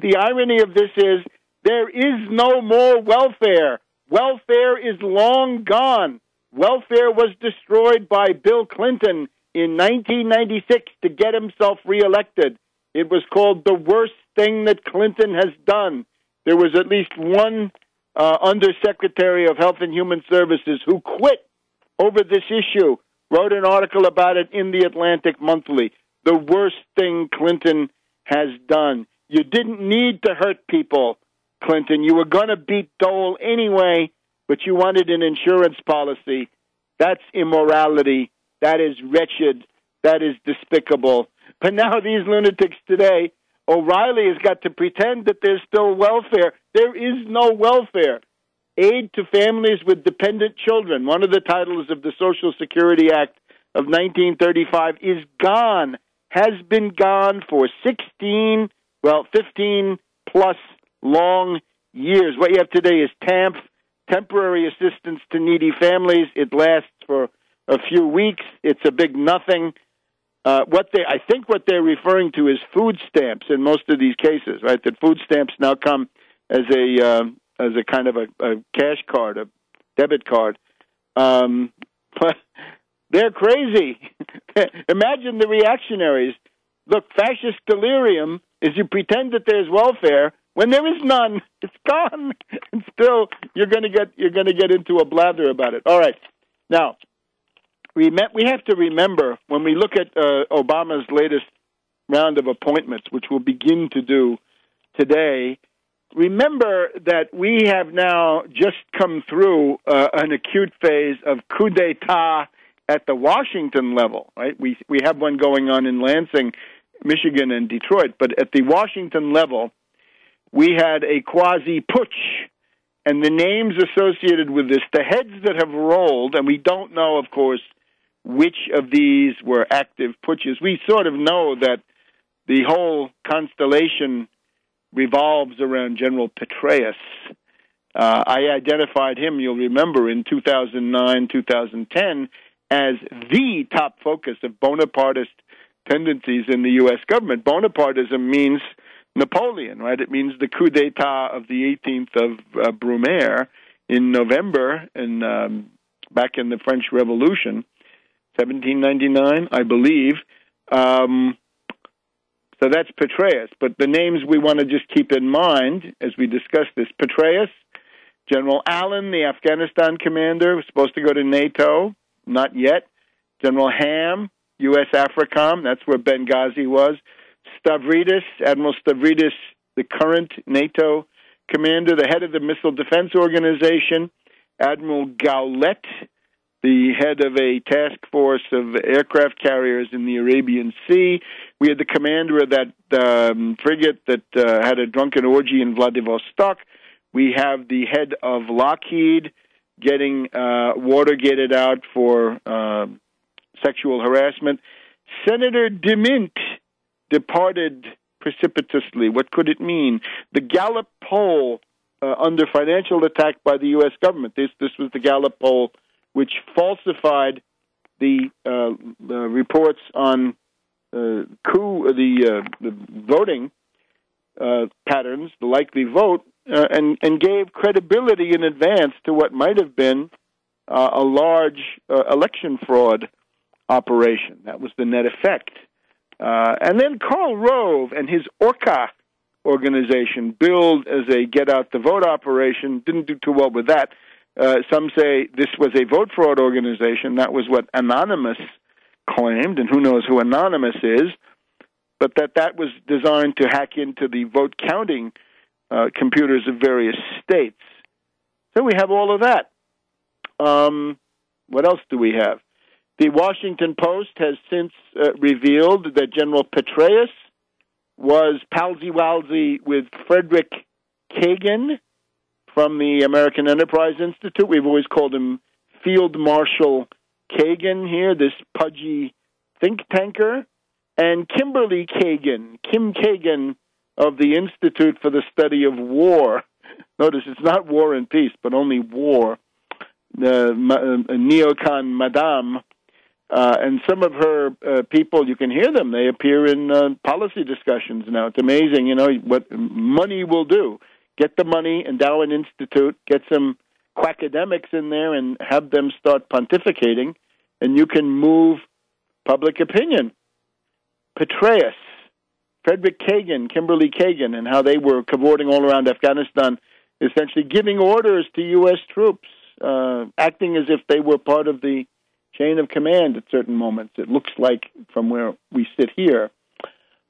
The irony of this is there is no more welfare. Welfare is long gone. Welfare was destroyed by Bill Clinton in 1996 to get himself reelected. It was called the worst thing that Clinton has done. There was at least one Undersecretary of Health and Human Services who quit over this issue, wrote an article about it in the Atlantic Monthly. The worst thing Clinton has done. You didn't need to hurt people, Clinton. You were going to beat Dole anyway, but you wanted an insurance policy. That's immorality. That is wretched. That is despicable. But now these lunatics today, O'Reilly has got to pretend that there's still welfare. There is no welfare. Aid to families with dependent children, one of the titles of the Social Security Act of 1935, is gone, has been gone for 15 plus long years. What you have today is TAMF, temporary assistance to needy families. It lasts for a few weeks. It's a big nothing. I think what they're referring to is food stamps in most of these cases, right? That food stamps now come as a kind of a cash card, a debit card. But they're crazy. Imagine the reactionaries. Look, fascist delirium is you pretend that there's welfare when there is none. It's gone, and still you're going to get into a blather about it. All right, now we have to remember when we look at Obama's latest round of appointments, which we'll begin to do today. Remember that we have now just come through an acute phase of coup d'etat at the Washington level, right? We have one going on in Lansing, Michigan, and Detroit, but at the Washington level, we had a quasi-putsch, and the names associated with this, the heads that have rolled, and we don't know, of course, which of these were active putsches. We sort of know that the whole constellation revolves around General Petraeus. I identified him, you'll remember, in 2009, 2010, as the top focus of Bonapartist tendencies in the U.S. government. Bonapartism means Napoleon, right? It means the coup d'etat of the 18th of Brumaire in November, and back in the French Revolution, 1799, I believe. So that's Petraeus. But the names we want to just keep in mind as we discuss this: Petraeus, General Allen, the Afghanistan commander, was supposed to go to NATO, not yet. General Ham, U.S. AFRICOM, that's where Benghazi was. Stavridis, Admiral Stavridis, the current NATO commander, the head of the Missile Defense Organization. Admiral Gaulet, the head of a task force of aircraft carriers in the Arabian Sea. We had the commander of that frigate that had a drunken orgy in Vladivostok. We have the head of Lockheed getting Watergated out for sexual harassment. Senator DeMint departed precipitously. What could it mean? The Gallup poll under financial attack by the U.S. government. This was the Gallup poll which falsified the reports on coup, the voting patterns, the likely vote, and gave credibility in advance to what might have been a large election fraud operation. That was the net effect. And then Karl Rove and his Orca organization, billed as a get-out-the-vote operation, didn't do too well with that. Some say this was a vote fraud organization. That was what Anonymous claimed, and who knows who Anonymous is, but that was designed to hack into the vote counting computers of various states. So we have all of that. What else do we have? The Washington Post has since revealed that General Petraeus was palsy-walsy with Frederick Kagan from the American Enterprise Institute. We've always called him Field Marshal Kagan here, this pudgy think tanker. And Kimberly Kagan, Kim Kagan of the Institute for the Study of War. Notice it's not war and peace, but only war. Neocon Madame. And some of her people, you can hear them. They appear in policy discussions now. It's amazing, what money will do. Get the money, endow an institute, get some quackademics in there and have them start pontificating, and you can move public opinion. Petraeus, Frederick Kagan, Kimberly Kagan, and how they were cavorting all around Afghanistan, essentially giving orders to U.S. troops, acting as if they were part of the chain of command at certain moments. It looks like from where we sit here.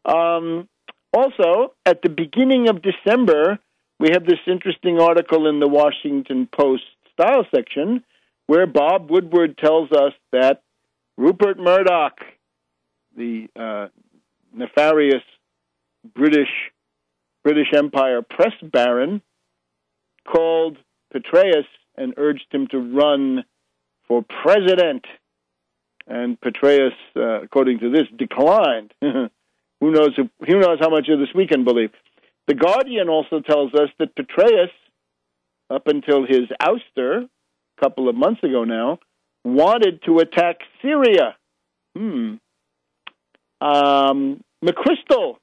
Also, at the beginning of December, we have this interesting article in the Washington Post style section where Bob Woodward tells us that Rupert Murdoch, the nefarious British Empire press baron, called Petraeus and urged him to run for president. And Petraeus, according to this, declined. Who knows how much of this we can believe. The Guardian also tells us that Petraeus, up until his ouster a couple of months ago now, wanted to attack Syria. Stanley McChrystal,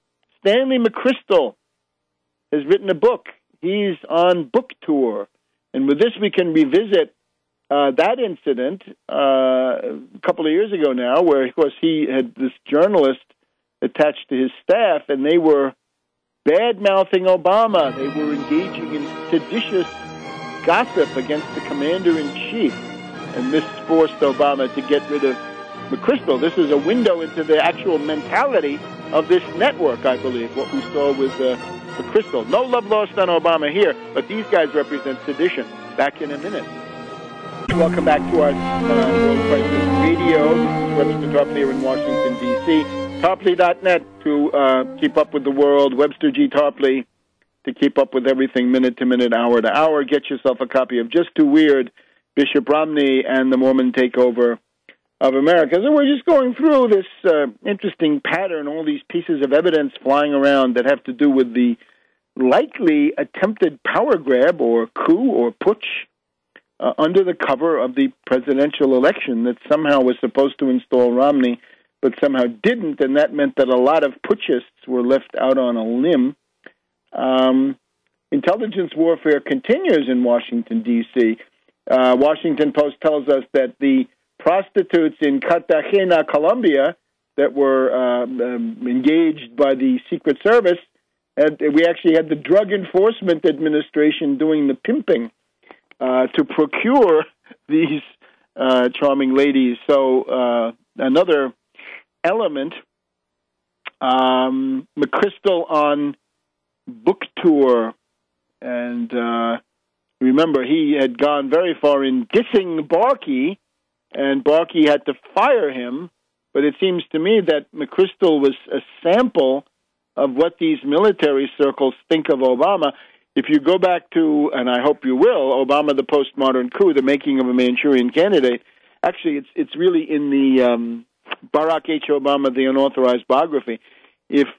has written a book. He's on book tour. And with this, we can revisit that incident a couple of years ago now, where, of course, he had this journalist attached to his staff, and they were bad-mouthing Obama. They were engaging in seditious gossip against the commander-in-chief, and this forced Obama to get rid of McChrystal. This is a window into the actual mentality of this network, I believe, what we saw with McChrystal. No love lost on Obama here, but these guys represent sedition. Back in a minute. Welcome back to our World Crisis Radio. This is Webster Tarpley here in Washington, D.C. Tarpley.net to keep up with the world. Webster G. Tarpley to keep up with everything minute to minute, hour to hour. Get yourself a copy of Just Too Weird, Bishop Romney and the Mormon Takeover of America. So we're just going through this interesting pattern, all these pieces of evidence flying around that have to do with the likely attempted power grab or coup or putsch under the cover of the presidential election that somehow was supposed to install Romney, but somehow didn't, and that meant that a lot of putschists were left out on a limb. Intelligence warfare continues in Washington, D.C. Washington Post tells us that the prostitutes in Cartagena, Colombia, that were engaged by the Secret Service, we actually had the Drug Enforcement Administration doing the pimping to procure these charming ladies. So another element, McChrystal on book tour, and remember, he had gone very far in dissing Barkey, and Barkey had to fire him, but it seems to me that McChrystal was a sample of what these military circles think of Obama. If you go back to, and I hope you will, Obama the Postmodern Coup, the making of a Manchurian Candidate, actually it's really in the Barack H. Obama, the Unauthorized Biography. If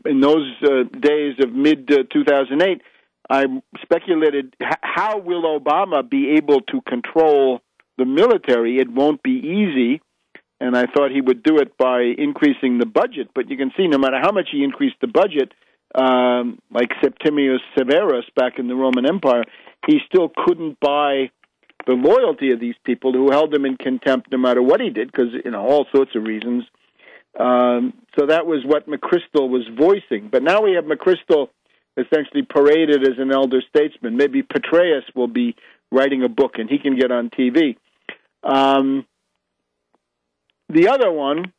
in those days of mid-2008, I speculated, how will Obama be able to control the military? It won't be easy. And I thought he would do it by increasing the budget. But you can see no matter how much he increased the budget, like Septimius Severus back in the Roman Empire, he still couldn't buy the loyalty of these people who held him in contempt no matter what he did, because, all sorts of reasons. So that was what McChrystal was voicing. But now we have McChrystal essentially paraded as an elder statesman. Maybe Petraeus will be writing a book and he can get on TV. The other one,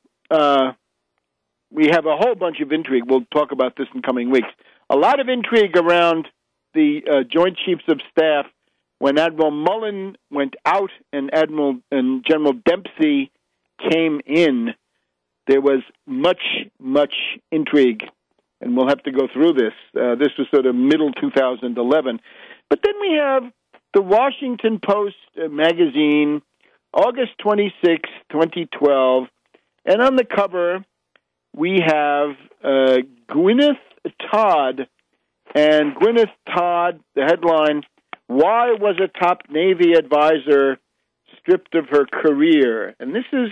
we have a whole bunch of intrigue. We'll talk about this in coming weeks. A lot of intrigue around the Joint Chiefs of Staff when Admiral Mullen went out and General Dempsey came in. There was much intrigue, and we'll have to go through this. This was sort of middle 2011. But then we have the Washington Post magazine, August 26, 2012, and on the cover we have Gwyneth Todd. And Gwyneth Todd, the headline, "Why was a top Navy advisor stripped of her career?" And this is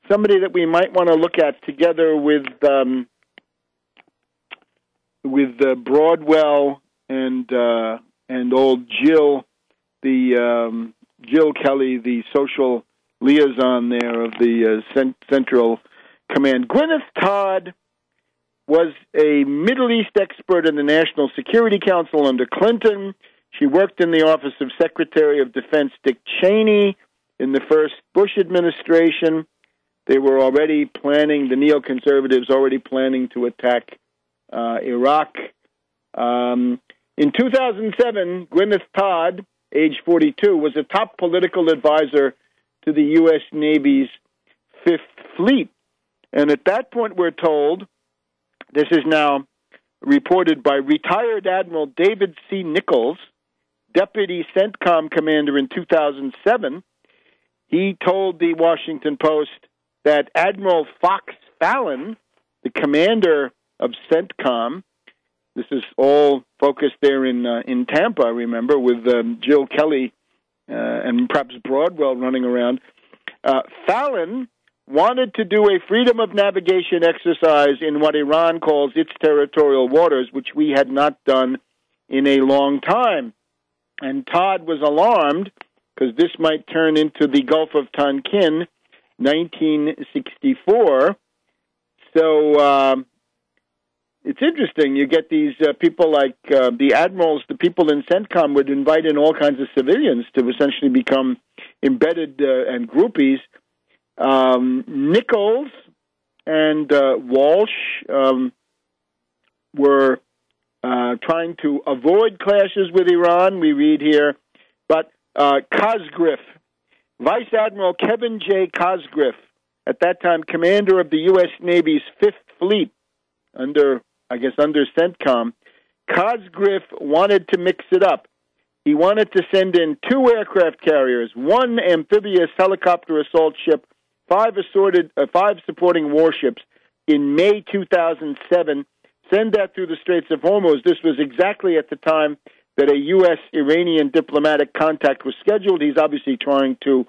somebody that we might want to look at together with Broadwell and old Jill the Jill Kelly, the social liaison there of the Central Command. Gwyneth Todd was a Middle East expert in the National Security Council under Clinton. She worked in the office of Secretary of Defense Dick Cheney in the first Bush administration. They were already planning, the neoconservatives already planning to attack Iraq. In 2007, Gwyneth Todd, age 42, was a top political advisor to the U.S. Navy's Fifth Fleet. And at that point, we're told, this is now reported by retired Admiral David C. Nichols, Deputy CENTCOM commander in 2007. He told the Washington Post that Admiral Fox Fallon, the commander of CENTCOM, this is all focused there in Tampa, remember, with Jill Kelly and perhaps Broadwell running around. Fallon wanted to do a freedom of navigation exercise in what Iran calls its territorial waters, which we had not done in a long time. And Todd was alarmed because this might turn into the Gulf of Tonkin, 1964. So it's interesting. You get these people like the admirals, the people in CENTCOM would invite in all kinds of civilians to essentially become embedded and groupies. Nichols and Walsh were trying to avoid clashes with Iran, we read here. But Cosgriff, Vice Admiral Kevin J. Cosgriff, at that time commander of the U.S. Navy's Fifth Fleet, under CENTCOM, Cosgriff wanted to mix it up. He wanted to send in 2 aircraft carriers, 1 amphibious helicopter assault ship, 5 supporting warships in May 2007, send that through the Straits of Hormuz. This was exactly at the time that a U.S.-Iranian diplomatic contact was scheduled. He's obviously trying to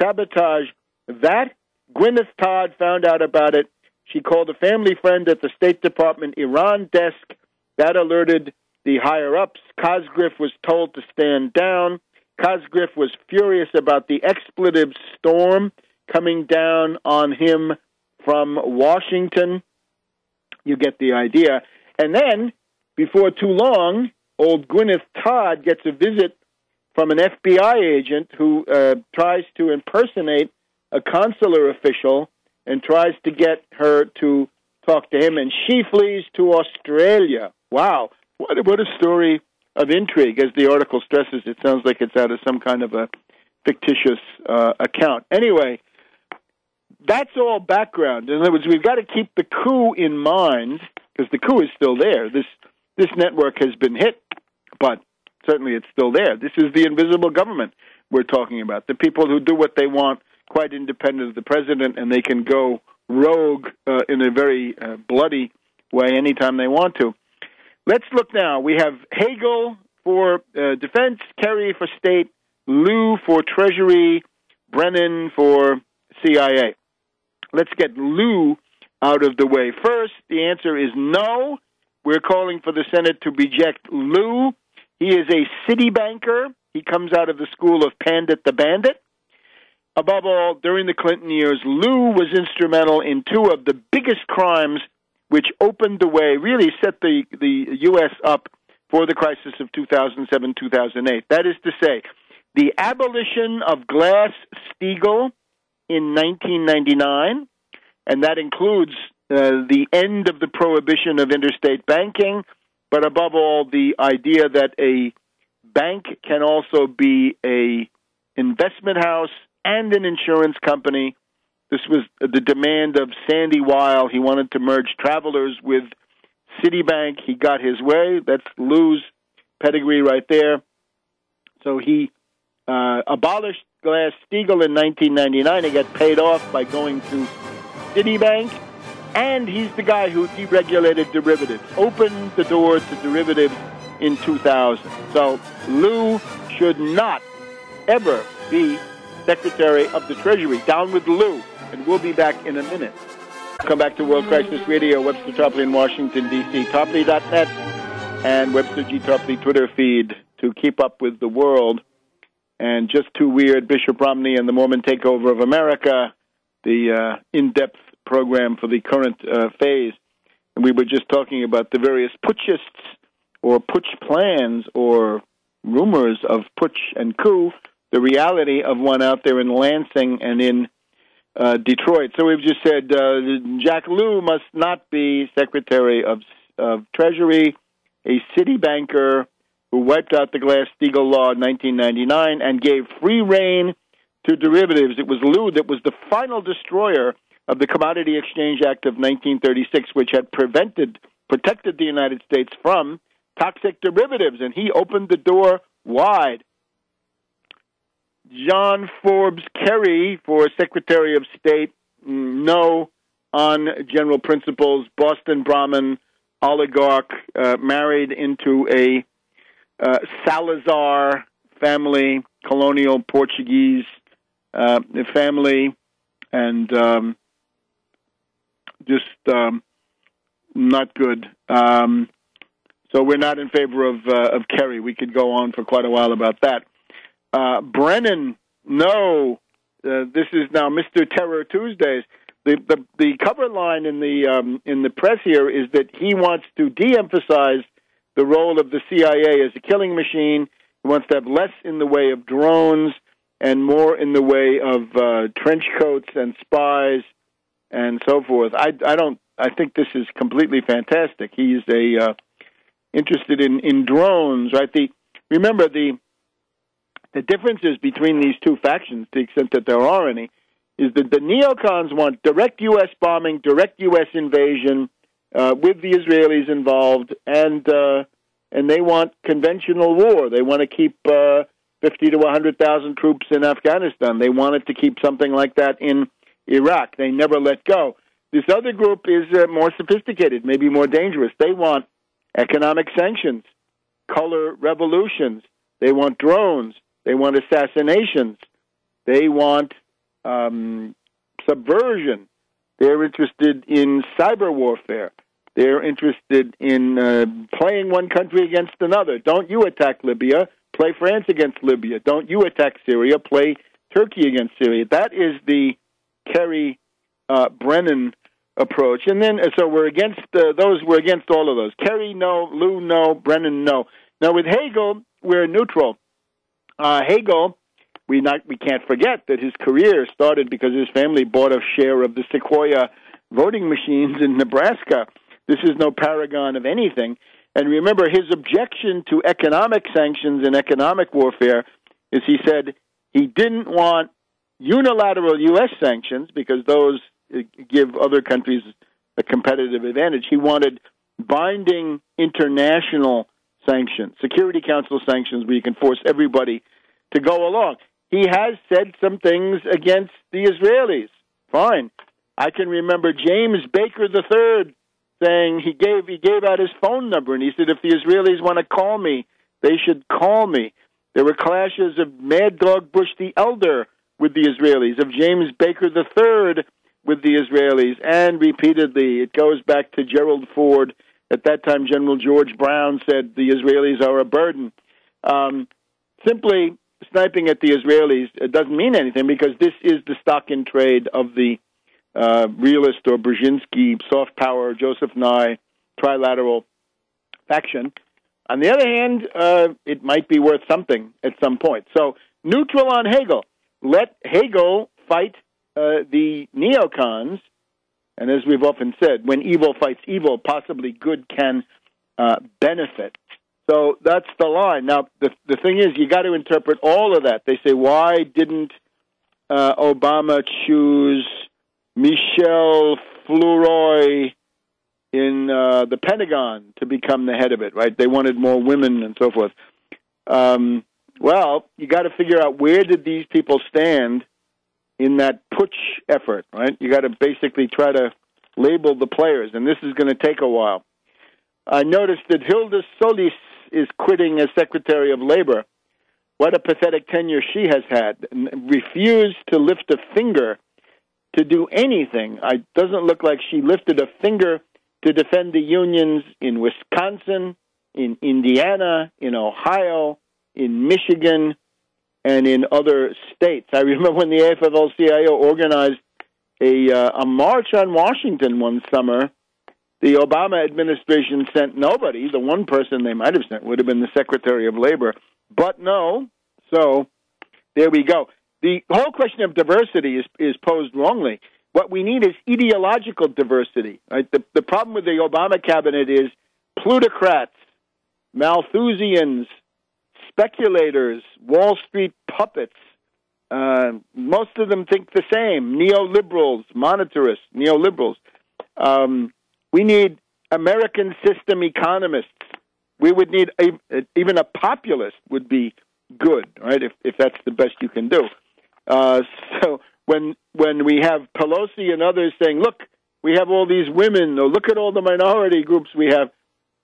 sabotage that. Gwyneth Todd found out about it. She called a family friend at the State Department Iran desk. That alerted the higher-ups. Cosgriff was told to stand down. Cosgriff was furious about the expletive storm coming down on him from Washington. You get the idea. And then, before too long, old Gwyneth Todd gets a visit from an FBI agent who tries to impersonate a consular official and tries to get her to talk to him, and she flees to Australia. Wow, what a story of intrigue, as the article stresses. It sounds like it's out of some kind of a fictitious account. Anyway, that's all background. In other words, we've got to keep the coup in mind, because the coup is still there. This network has been hit, but certainly it's still there. This is the invisible government we're talking about, the people who do what they want, quite independent of the president, and they can go rogue in a very bloody way anytime they want to. Let's look now. We have Hagel for defense, Kerry for state, Liu for treasury, Brennan for CIA. Let's get Liu out of the way first. The answer is no. We're calling for the Senate to reject Liu. He is a city banker. He comes out of the school of Pandit the Bandit. Above all, during the Clinton years, Liu was instrumental in 2 of the biggest crimes which opened the way, really set the U.S. up for the crisis of 2007-2008. That is to say, the abolition of Glass-Steagall in 1999, and that includes the end of the prohibition of interstate banking, but above all, the idea that a bank can also be a investment house and an insurance company. This was the demand of Sandy Weil. He wanted to merge Travelers with Citibank. He got his way. That's Liu's pedigree right there. So he abolished Glass-Steagall in 1999. He got paid off by going to Citibank. And he's the guy who deregulated derivatives, opened the door to derivatives in 2000. So Liu should not ever be Secretary of the Treasury. Down with Liu. And we'll be back in a minute. Come back to World Crisis Radio, Webster Tarpley in Washington, D.C., Tarpley.net, and Webster G. Tarpley Twitter feed to keep up with the world. and Just Too Weird, Bishop Romney and the Mormon Takeover of America, the in-depth program for the current phase. And we were just talking about the various putschists or putsch plans or rumors of putsch and coup, the reality of one out there in Lansing and in Detroit. So we've just said Jack Lew must not be Secretary of Treasury, a city banker who wiped out the Glass-Steagall Law in 1999 and gave free rein to derivatives. It was Lew that was the final destroyer of the Commodity Exchange Act of 1936, which had protected the United States from toxic derivatives, and he opened the door wide. John Forbes Kerry for Secretary of State, no on general principles. Boston Brahmin oligarch, married into a Salazar family, colonial Portuguese family, and just not good. So we're not in favor of Kerry. We could go on for quite a while about that. Brennan, no. This is now Mr. Terror Tuesdays. The cover line in the press here is that he wants to de-emphasize the role of the CIA as a killing machine. He wants to have less in the way of drones and more in the way of trench coats and spies and so forth. I think this is completely fantastic. He's interested in drones, right? Remember the differences between these two factions, to the extent that there are any, is that the neocons want direct U.S. bombing, direct U.S. invasion with the Israelis involved, and they want conventional war. They want to keep 50 to 100,000 troops in Afghanistan. They wanted to keep something like that in Iraq. They never let go. This other group is more sophisticated, maybe more dangerous. They want economic sanctions, color revolutions. They want drones. They want assassinations. They want subversion. They're interested in cyber warfare. They're interested in playing one country against another. Don't you attack Libya, play France against Libya. Don't you attack Syria, play Turkey against Syria. That is the Kerry-Brennan approach. And then, so we're against those. We're against all of those. Kerry, no. Lew, no. Brennan, no. Now, with Hagel, we're neutral. Hagel, we can't forget that his career started because his family bought a share of the Sequoia voting machines in Nebraska. This is no paragon of anything. And remember, his objection to economic sanctions and economic warfare is he said he didn't want unilateral U.S. sanctions because those give other countries a competitive advantage. He wanted binding international sanctions, Security Council sanctions, where you can force everybody to go along. He has said some things against the Israelis. Fine. I can remember James Baker III saying he gave out his phone number, and he said, if the Israelis want to call me, they should call me. There were clashes of Mad Dog Bush the Elder with the Israelis, of James Baker III with the Israelis, and repeatedly. It goes back to Gerald Ford. At that time, General George Brown said the Israelis are a burden. Simply sniping at the Israelis doesn't mean anything because this is the stock in trade of the realist or Brzezinski, soft power, Joseph Nye, trilateral faction. On the other hand, it might be worth something at some point. So neutral on Hegel. Let Hegel fight the neocons. And as we've often said, when evil fights evil, possibly good can benefit. So that's the line. Now, the thing is, you got to interpret all of that. They say, why didn't Obama choose Michelle Flournoy in the Pentagon to become the head of it, right? They wanted more women and so forth. Well, you got to figure out where did these people stand in that putsch effort, right? You got to basically try to label the players, and this is going to take a while. I noticed that Hilda Solis is quitting as Secretary of Labor. What a pathetic tenure she has had. Refused to lift a finger to do anything. It doesn't look like she lifted a finger to defend the unions in Wisconsin, in Indiana, in Ohio, in Michigan. and in other states. I remember when the AFL-CIO organized a march on Washington one summer. The Obama administration sent nobody. The one person they might have sent would have been the Secretary of Labor. But no. So there we go. The whole question of diversity is posed wrongly. What we need is ideological diversity. Right? The problem with the Obama cabinet is plutocrats, Malthusians, speculators, Wall Street puppets. Most of them think the same. Neoliberals, monetarists, neoliberals. We need American system economists. We would need even a populist would be good, right? If that's the best you can do. So when we have Pelosi and others saying, "Look, we have all these women," or "Look at all the minority groups we have,"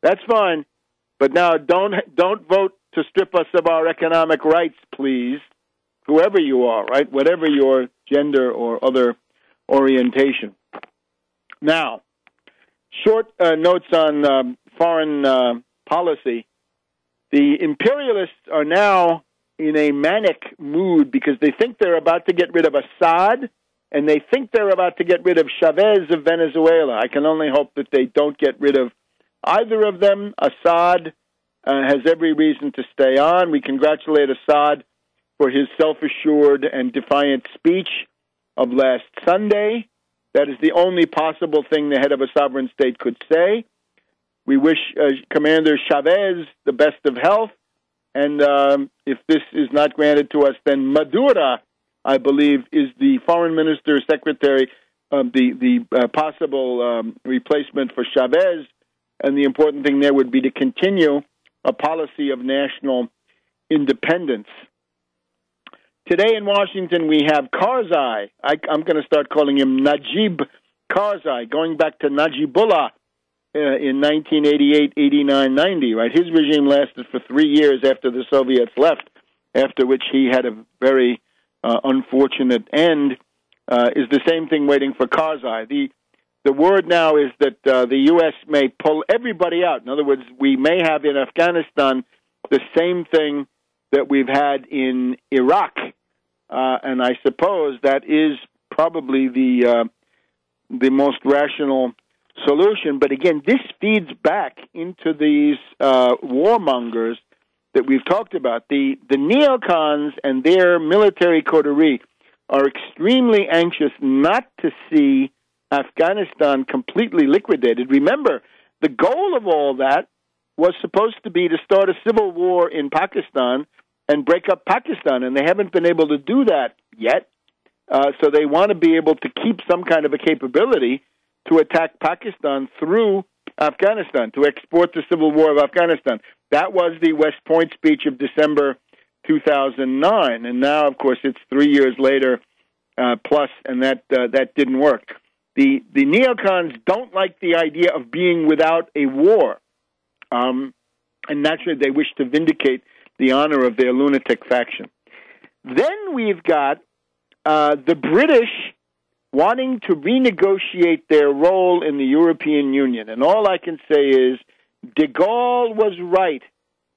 that's fine. But now don't vote to strip us of our economic rights, please. Whoever you are, right? Whatever your gender or other orientation. Now, short notes on foreign policy. The imperialists are now in a manic mood because they think they're about to get rid of Assad, and they think they're about to get rid of Chavez of Venezuela. I can only hope that they don't get rid of either of them. Assad has every reason to stay on. We congratulate Assad for his self-assured and defiant speech of last Sunday. That is the only possible thing the head of a sovereign state could say. We wish Commander Chavez the best of health, and if this is not granted to us, then Madura, I believe, is the foreign minister secretary, the possible replacement for Chavez, and the important thing there would be to continue a policy of national independence. Today in Washington, we have Karzai. I'm going to start calling him Najib Karzai, going back to Najibullah in 1988, 89, 90, right? His regime lasted for 3 years after the Soviets left, after which he had a very unfortunate end. Is the same thing waiting for Karzai. The word now is that the U.S. may pull everybody out. In other words, we may have in Afghanistan the same thing that we've had in Iraq, and I suppose that is probably the most rational solution. But again, this feeds back into these warmongers that we've talked about. The neocons and their military coterie are extremely anxious not to see Afghanistan completely liquidated. Remember, the goal of all that was supposed to be to start a civil war in Pakistan and break up Pakistan, and they haven't been able to do that yet. So they want to be able to keep some kind of a capability to attack Pakistan through Afghanistan, to export the civil war of Afghanistan. That was the West Point speech of December 2009, and now, of course, it's 3 years later plus, and that didn't work. The neocons don't like the idea of being without a war, and naturally they wish to vindicate the honor of their lunatic faction. Then we've got the British wanting to renegotiate their role in the European Union. And all I can say is de Gaulle was right.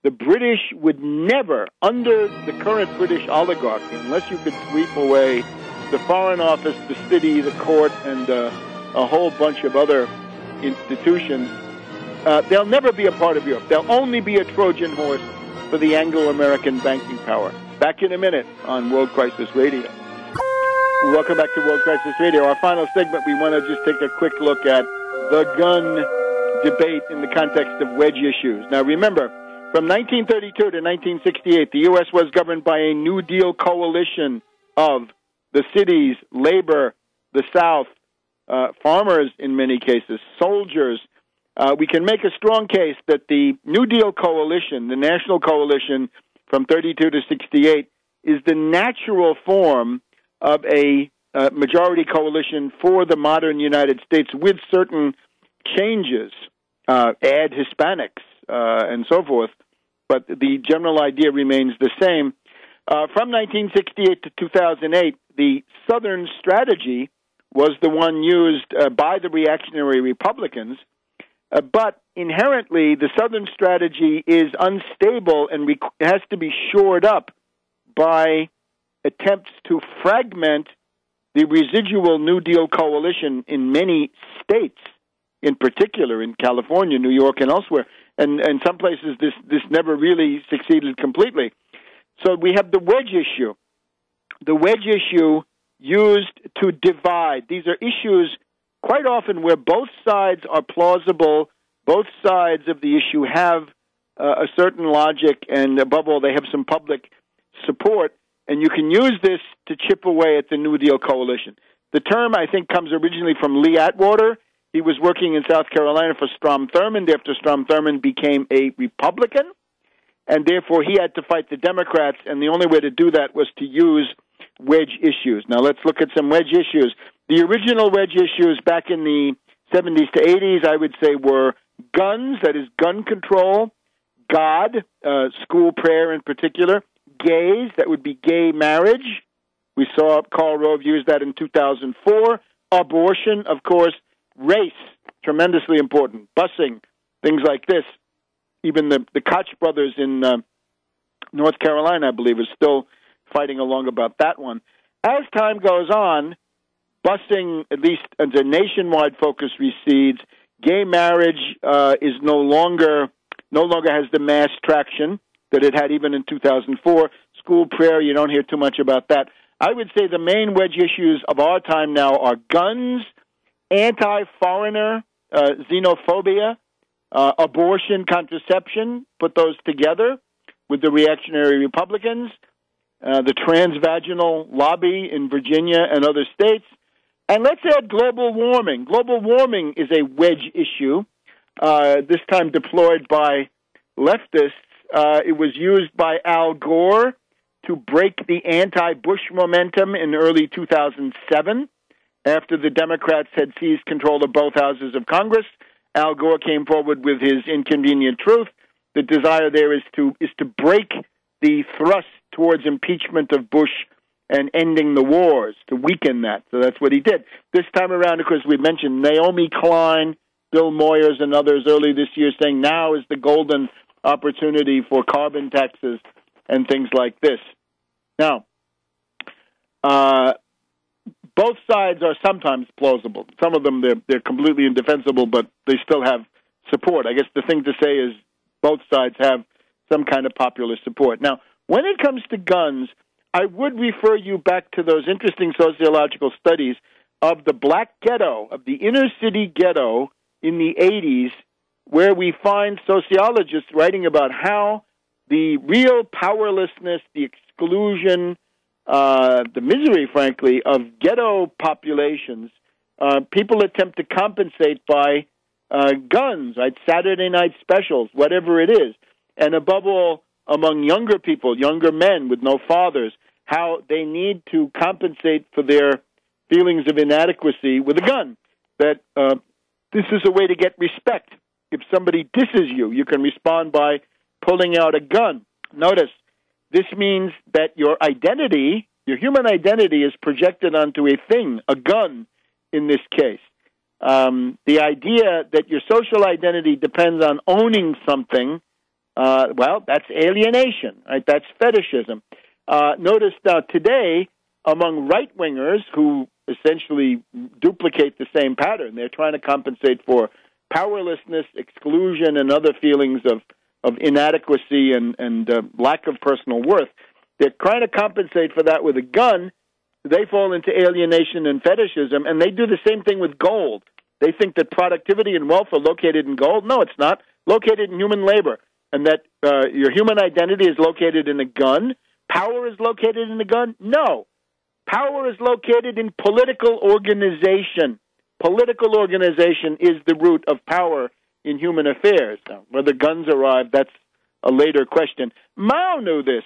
The British would never, under the current British oligarchy, unless you could sweep away the Foreign Office, the city, the court, and a whole bunch of other institutions, they'll never be a part of Europe. They'll only be a Trojan horse for the Anglo-American banking power. Back in a minute on World Crisis Radio. Welcome back to World Crisis Radio. Our final segment, we want to just take a quick look at the gun debate in the context of wedge issues. Now, remember, from 1932 to 1968, the U.S. was governed by a New Deal coalition of the cities, labor, the South, farmers in many cases, soldiers. We can make a strong case that the New Deal coalition, the national coalition from 32 to 68, is the natural form of a majority coalition for the modern United States with certain changes, add Hispanics and so forth, but the general idea remains the same. From 1968 to 2008, the Southern strategy was the one used by the reactionary Republicans, but inherently the Southern strategy is unstable and has to be shored up by attempts to fragment the residual New Deal coalition in many states, in particular in California, New York, and elsewhere. And some places this never really succeeded completely. So we have the wedge issue. The wedge issue used to divide. These are issues quite often where both sides are plausible, both sides of the issue have a certain logic, and above all, they have some public support, and you can use this to chip away at the New Deal coalition. The term, I think, comes originally from Lee Atwater. He was working in South Carolina for Strom Thurmond after Strom Thurmond became a Republican, and therefore he had to fight the Democrats, and the only way to do that was to use wedge issues. Now let's look at some wedge issues. The original wedge issues back in the 70s to 80s, I would say, were guns, that is gun control, God, school prayer in particular, gays, that would be gay marriage. We saw Karl Rove use that in 2004. Abortion, of course, race, tremendously important, busing, things like this. Even the Koch brothers in North Carolina, I believe, are still fighting along about that one. As time goes on, busing, at least as a nationwide focus, recedes. Gay marriage is no longer has the mass traction that it had even in 2004. School prayer, you don't hear too much about that. I would say the main wedge issues of our time now are guns, anti-foreigner, xenophobia, abortion, contraception, put those together with the reactionary Republicans, the transvaginal lobby in Virginia and other states. And let's add global warming. Global warming is a wedge issue, this time deployed by leftists. It was used by Al Gore to break the anti-Bush momentum in early 2007. After the Democrats had seized control of both houses of Congress, Al Gore came forward with his inconvenient truth. The desire there is to break the thrust towards impeachment of Bush and ending the wars, to weaken that. So that's what he did. This time around, of course, we mentioned Naomi Klein, Bill Moyers, and others early this year saying now is the golden opportunity for carbon taxes and things like this. Now, both sides are sometimes plausible. Some of them, they're completely indefensible, but they still have support. I guess the thing to say is both sides have some kind of popular support. Now, when it comes to guns, I would refer you back to those interesting sociological studies of the black ghetto, of the inner city ghetto in the 80s, where we find sociologists writing about how the real powerlessness, the exclusion, the misery, frankly, of ghetto populations, people attempt to compensate by guns, right? Saturday night specials, whatever it is. And above all, among younger people, younger men with no fathers, how they need to compensate for their feelings of inadequacy with a gun. That this is a way to get respect. If somebody disses you, you can respond by pulling out a gun. Notice, this means that your identity, your human identity, is projected onto a thing, a gun in this case. The idea that your social identity depends on owning something, well, that's alienation, right? That's fetishism. Notice now today, among right-wingers who essentially duplicate the same pattern, they're trying to compensate for powerlessness, exclusion, and other feelings of inadequacy and lack of personal worth. They're trying to compensate for that with a gun. They fall into alienation and fetishism, and they do the same thing with gold. They think that productivity and wealth are located in gold. No, it's not. Located in human labor. And that your human identity is located in a gun. Power is located in a gun? No. Power is located in political organization. Political organization is the root of power in human affairs. Now, whether guns arrive, that's a later question. Mao knew this.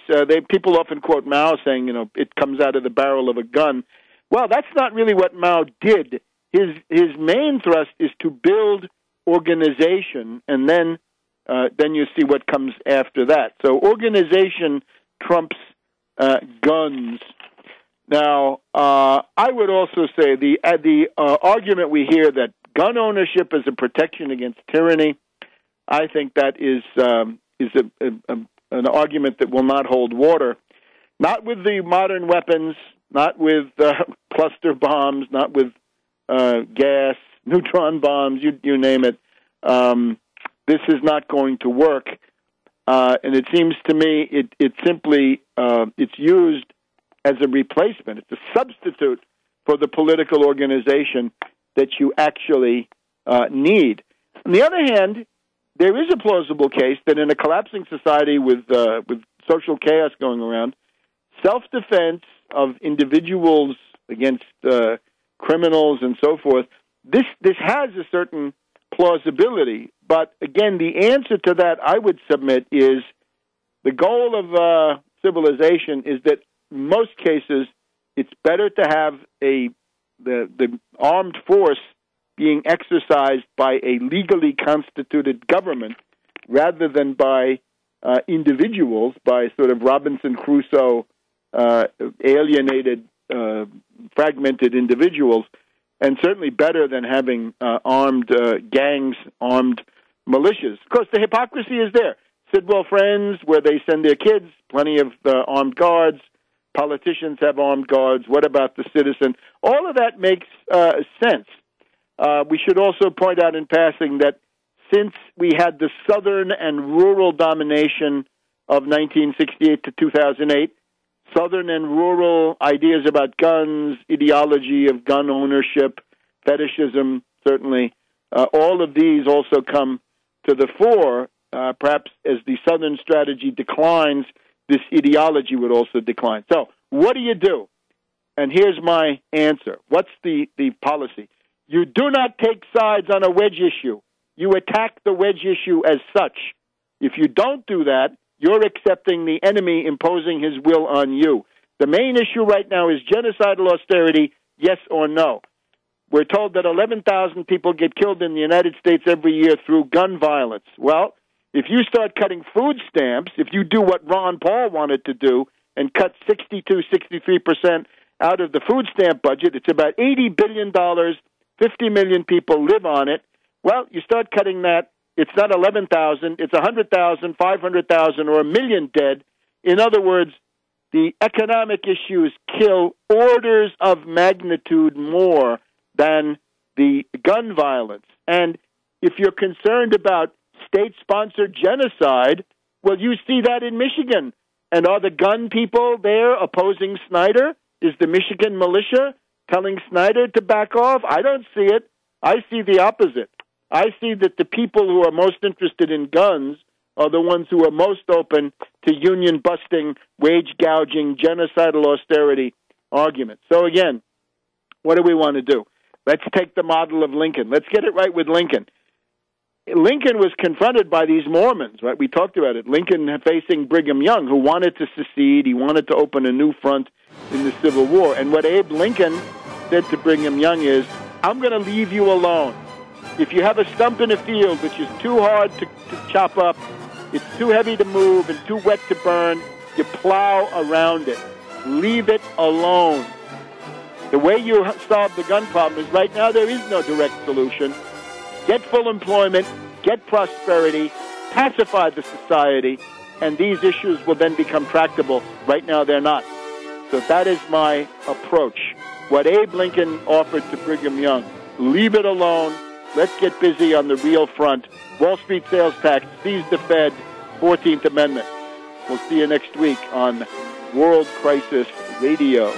People often quote Mao saying, it comes out of the barrel of a gun. Well, that's not really what Mao did. His main thrust is to build organization, and then you see what comes after that. So organization trumps guns. Now, I would also say the argument we hear that gun ownership is a protection against tyranny, I think that is an argument that will not hold water. Not with the modern weapons, not with cluster bombs, not with gas, neutron bombs, you name it. This is not going to work. And it seems to me it simply it's used as a replacement. It's a substitute for the political organization that you actually need. On the other hand, there is a plausible case that in a collapsing society with social chaos going around, self-defense of individuals against criminals and so forth, this has a certain plausibility. But again, the answer to that, I would submit, is the goal of civilization is that in most cases it's better to have the armed force being exercised by a legally constituted government rather than by individuals, by sort of Robinson Crusoe alienated, fragmented individuals, and certainly better than having armed gangs, armed militias. Of course, the hypocrisy is there. Sidwell Friends, where they send their kids, plenty of armed guards. Politicians have armed guards. What about the citizen? All of that makes sense. We should also point out in passing that since we had the southern and rural domination of 1968 to 2008, southern and rural ideas about guns, ideology of gun ownership, fetishism, certainly, all of these also come to the fore. Perhaps as the southern strategy declines, this ideology would also decline. So what do you do? And here's my answer. What's the policy? You do not take sides on a wedge issue. You attack the wedge issue as such. If you don't do that, you're accepting the enemy imposing his will on you. The main issue right now is genocidal austerity, yes or no. We're told that 11,000 people get killed in the United States every year through gun violence. Well, if you start cutting food stamps, if you do what Ron Paul wanted to do and cut 63% out of the food stamp budget, it's about $80 billion, 50 million people live on it. Well, you start cutting that, it's not 11,000, it's 100,000, 500,000, or a million dead. In other words, the economic issues kill orders of magnitude more than the gun violence. And if you're concerned about state-sponsored genocide, well, you see that in Michigan. And are the gun people there opposing Snyder? Is the Michigan militia telling Snyder to back off? I don't see it. I see the opposite. I see that the people who are most interested in guns are the ones who are most open to union-busting, wage-gouging, genocidal austerity arguments. So again, what do we want to do? Let's take the model of Lincoln. Let's get it right with Lincoln. Lincoln was confronted by these Mormons, right? We talked about it. Lincoln facing Brigham Young, who wanted to secede. He wanted to open a new front in the Civil War. And what Abe Lincoln said to Brigham Young is, I'm going to leave you alone. If you have a stump in a field which is too hard to chop up, it's too heavy to move and too wet to burn, you plow around it. Leave it alone. The way you solve the gun problem is right now there is no direct solution. Get full employment, get prosperity, pacify the society, and these issues will then become tractable. Right now they're not. So that is my approach. What Abe Lincoln offered to Brigham Young, leave it alone. Let's get busy on the real front. Wall Street sales tax, seize the Fed, 14th Amendment. We'll see you next week on World Crisis Radio.